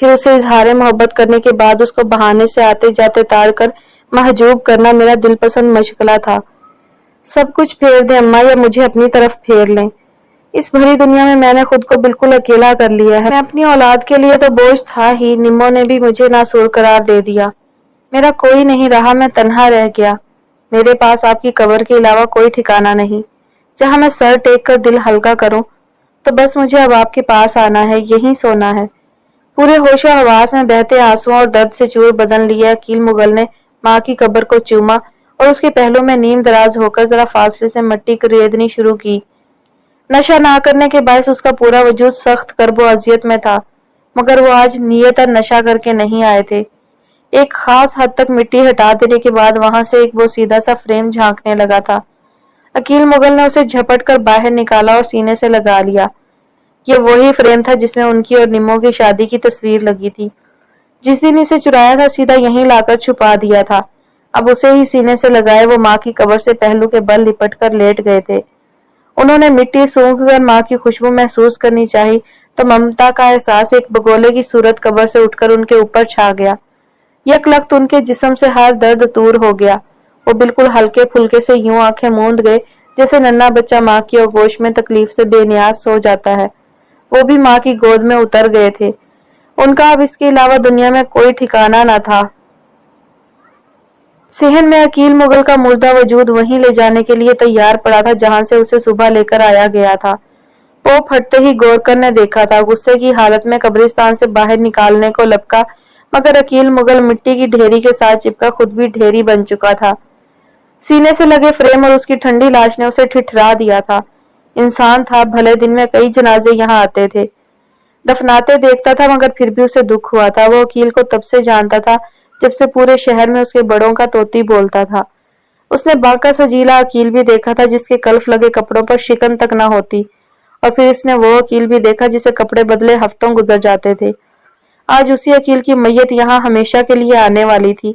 پھر اسے اظہار محبت کرنے کے بعد اس کو بہانے سے آتے جاتے تاڑ کر محجوب کرنا میرا دل پسند مشغلہ تھا۔ سب کچھ پھیر دیں اماں یا مجھے اپنی طرف پھیر لیں، اس بھری دنیا میں نے خود کو بالکل اکیلا کر لیا ہے۔ میں اپنی اولاد کے لیے تو بوجھ تھا ہی، نمو نے بھی مجھے ناسور قرار دے دیا۔ میرا کوئی نہیں رہا، میں تنہا رہ گیا۔ میرے پاس آپ کی قبر کے علاوہ کوئی ٹھکانہ نہیں جہاں میں سر ٹیک کر دل ہلکا کروں، تو بس مجھے اب آپ کے پاس آنا ہے، یہیں سونا ہے۔ پورے ہوش و حواس میں بہتے آنسوؤں اور درد سے چور بدن لیا عقیل مغل نے ماں کی قبر کو چوما اور اس کے پہلو میں نیم دراز ہو کر ذرا فاصلے سے مٹی ریدنی شروع کی۔ نشہ نہ کرنے کے باعث اس کا پورا وجود سخت کرب و اذیت میں تھا، مگر وہ آج نیتاً نشہ کر کے نہیں آئے تھے۔ ایک خاص حد تک مٹی ہٹا دینے کے بعد وہاں سے ایک وہ سیدھا سا فریم جھانکنے لگا تھا۔ عقیل مغل نے اسے جھپٹ کر باہر نکالا اور سینے سے لگا لیا۔ یہ وہی فریم تھا جس میں ان کی اور نمو کی شادی کی تصویر لگی تھی۔ جس دن اسے چرایا تھا سیدھا یہیں لا کر چھپا دیا تھا، اب اسے ہی سینے سے لگائے وہ ماں کی قبر سے پہلو کے بل لپٹ کر لیٹ گئے تھے۔ انہوں نے مٹی سونکھ کر ماں کی خوشبو محسوس کرنی چاہی تو ممتا کا احساس ایک بگولے کی صورت قبر سے اٹھ کر ان کے اوپر چھا گیا۔ یک لخت ان کے جسم سے ہر درد دور ہو گیا۔ وہ بالکل ہلکے پھلکے سے یوں آنکھیں موند گئے جیسے ننھا بچہ ماں کی آغوش میں تکلیف سے بے نیاز سو جاتا ہے۔ وہ بھی ماں کی گود میں اتر گئے تھے۔ ان کا اب اس کے علاوہ دنیا میں کوئی ٹھکانہ نہ تھا۔ صحن میں عقیل مغل کا مردہ وجود وہیں لے جانے کے لیے تیار پڑا تھا جہاں سے اسے صبح لے کر آیا گیا تھا۔ وہ پھٹتے ہی گورکر نے دیکھا تھا، غصے کی حالت میں قبرستان سے باہر نکالنے کو لپکا، مگر عقیل مغل مٹی کی ڈھیری کے ساتھ چپکا خود بھی ڈھیری بن چکا تھا۔ سینے سے لگے فریم اور اس کی ٹھنڈی لاش نے اسے ٹھٹھرا دیا تھا۔ انسان تھا، بھلے دن میں کئی جنازے یہاں آتے تھے، دفناتے دیکھتا تھا، مگر پھر بھی اسے دکھ ہوا تھا۔ وہ عقیل کو تب سے جانتا تھا جب سے پورے شہر میں اس کے بڑوں کا طوطی بولتا تھا۔ اس نے باقا سجیلا عقیل بھی دیکھا تھا جس کے کلف لگے کپڑوں پر شکن تک نہ ہوتی، اور پھر اس نے وہ عقیل بھی دیکھا جسے کپڑے بدلے ہفتوں گزر جاتے تھے۔ آج اسی عقیل کی میت یہاں ہمیشہ کے لیے آنے والی تھی۔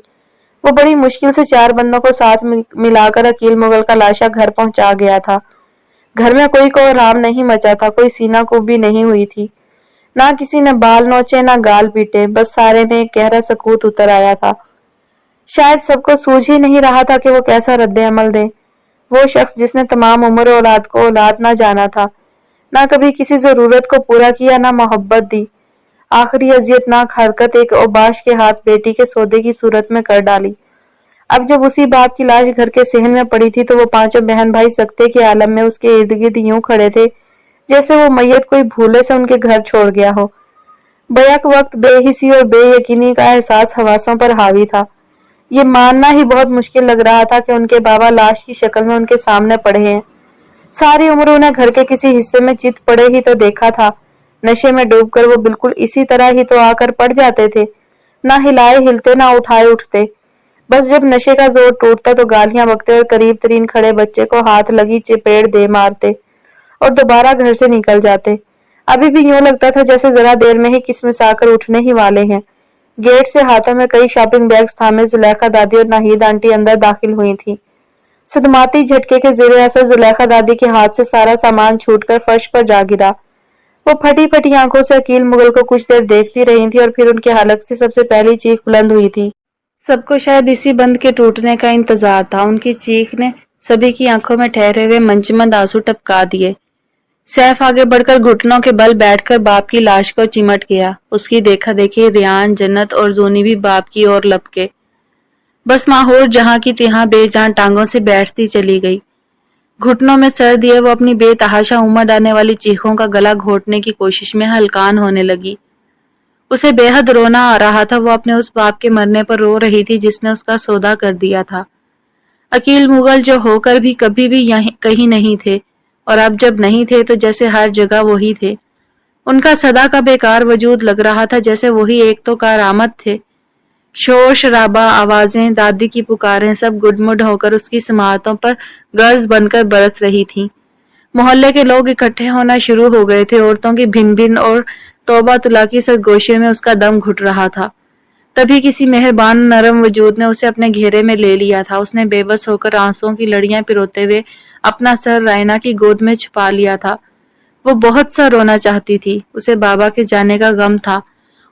وہ بڑی مشکل سے 4 بندوں کو ساتھ ملا کر عقیل مغل کا لاشا گھر پہنچا گیا تھا۔ گھر میں کوئی کوہرام نہیں مچا تھا، کوئی سینہ کوبی نہیں ہوئی تھی، نہ کسی نے بال نوچے نہ گال پیٹے، بس سارے میں ایک گہرا سکوت اتر آیا تھا۔ شاید سب کو سوجھ ہی نہیں رہا تھا کہ وہ کیسا رد عمل دے۔ وہ شخص جس نے تمام عمر اولاد کو اولاد نہ جانا تھا، نہ کبھی کسی ضرورت کو پورا کیا، نہ محبت دی، آخری اذیت ناک حرکت ایک اوباش کے ہاتھ بیٹی کے سودے کی صورت میں کر ڈالی۔ اب جب اسی باپ کی لاش گھر کے صحن میں پڑی تھی تو وہ 5 بہن بھائی سکتے کے عالم میں اس کے ارد گرد یوں کھڑے تھے جیسے وہ میت کوئی بھولے سے ان کے گھر چھوڑ گیا ہو۔ بیک وقت بے حسی اور بے یقینی کا احساس حواسوں پر حاوی تھا۔ یہ ماننا ہی بہت مشکل لگ رہا تھا کہ ان کے بابا لاش کی شکل میں ان کے سامنے پڑے ہیں۔ ساری عمر انہیں گھر کے کسی حصے میں چت پڑے ہی تو دیکھا تھا، نشے میں ڈوب کر وہ بالکل اسی طرح ہی تو آ کر پڑ جاتے تھے، نہ ہلائے ہلتے نہ اٹھائے اٹھتے، بس جب نشے کا زور ٹوٹتا تو گالیاں بکتے اور قریب ترین کھڑے بچے کو ہاتھ لگی چپیڑ دے مارتے اور دوبارہ گھر سے نکل جاتے۔ ابھی بھی یوں لگتا تھا جیسے ذرا دیر میں ہی قسمت آ کر اٹھنے ہی والے ہیں۔ گیٹ سے ہاتھوں میں کئی شاپنگ بیگز تھامے زلیخا دادی اور ناہید آنٹی اندر داخل ہوئی تھی۔ صدماتی جھٹکے کے زیر اثر زلیخا دادی کے ہاتھ سے سارا سامان چھوٹ کر فرش پر جا گرا۔ وہ پھٹی پھٹی آنکھوں سے عقیل مغل کو کچھ دیر دیکھتی رہی تھی اور پھر ان کے حلق سے سب سے پہلی چیخ بلند ہوئی تھی۔ سب کو شاید اسی بند کے ٹوٹنے کا انتظار تھا۔ ان کی چیخ نے سبھی کی آنکھوں میں ٹھہرے ہوئے منجمد آنسو ٹپکا دیے۔ سیف آگے بڑھ کر گھٹنوں کے بل بیٹھ کر باپ کی لاش کو چمٹ گیا۔ اس کی دیکھا دیکھی ریان، جنت اور زونی بھی باپ کی اور لپکے۔ بس ماحول جہاں کی تہاں بے جان ٹانگوں سے بیٹھتی چلی گئی۔ گھٹنوں میں سر دیے وہ اپنی بے تحاشا امد آنے والی چیخوں کا گلا گھونٹنے کی کوشش میں ہلکان ہونے لگی۔ اسے بے حد رونا آ رہا تھا۔ وہ اپنے اس باپ کے مرنے پر رو رہی تھی جس نے اس کا سودا کر دیا تھا۔ عقیل مغل جو ہو کر بھی کبھی بھی کہیں نہیں تھے، اور اب جب نہیں تھے تو جیسے ہر جگہ وہی تھے۔ ان کا سدا کا بیکار وجود لگ رہا تھا جیسے وہی ایک تو کارآمد تھے۔ شور شرابہ، آوازیں، دادی کی پکاریں سب گڈمڈ ہو کر اس کی سماعتوں پر گرز بن کر برس رہی تھیں۔ محلے کے لوگ اکٹھے ہونا شروع ہو گئے تھے۔ عورتوں کی بھن بھن اور توبہ طلاقی سرگوشیوں میں اس کا دم گھٹ رہا تھا۔ تبھی کسی مہربان نرم وجود نے اسے اپنے گھیرے میں لے لیا تھا۔ اس نے بے بس ہو کر آنسوؤں کی لڑیاں پروتے ہوئے اپنا سر رائنا کی گود میں چھپا لیا تھا۔ وہ بہت سا رونا چاہتی تھی، اسے بابا کے جانے کا غم تھا،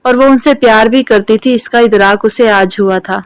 اور وہ ان سے پیار بھی کرتی تھی، اس کا ادراک اسے آج ہوا تھا۔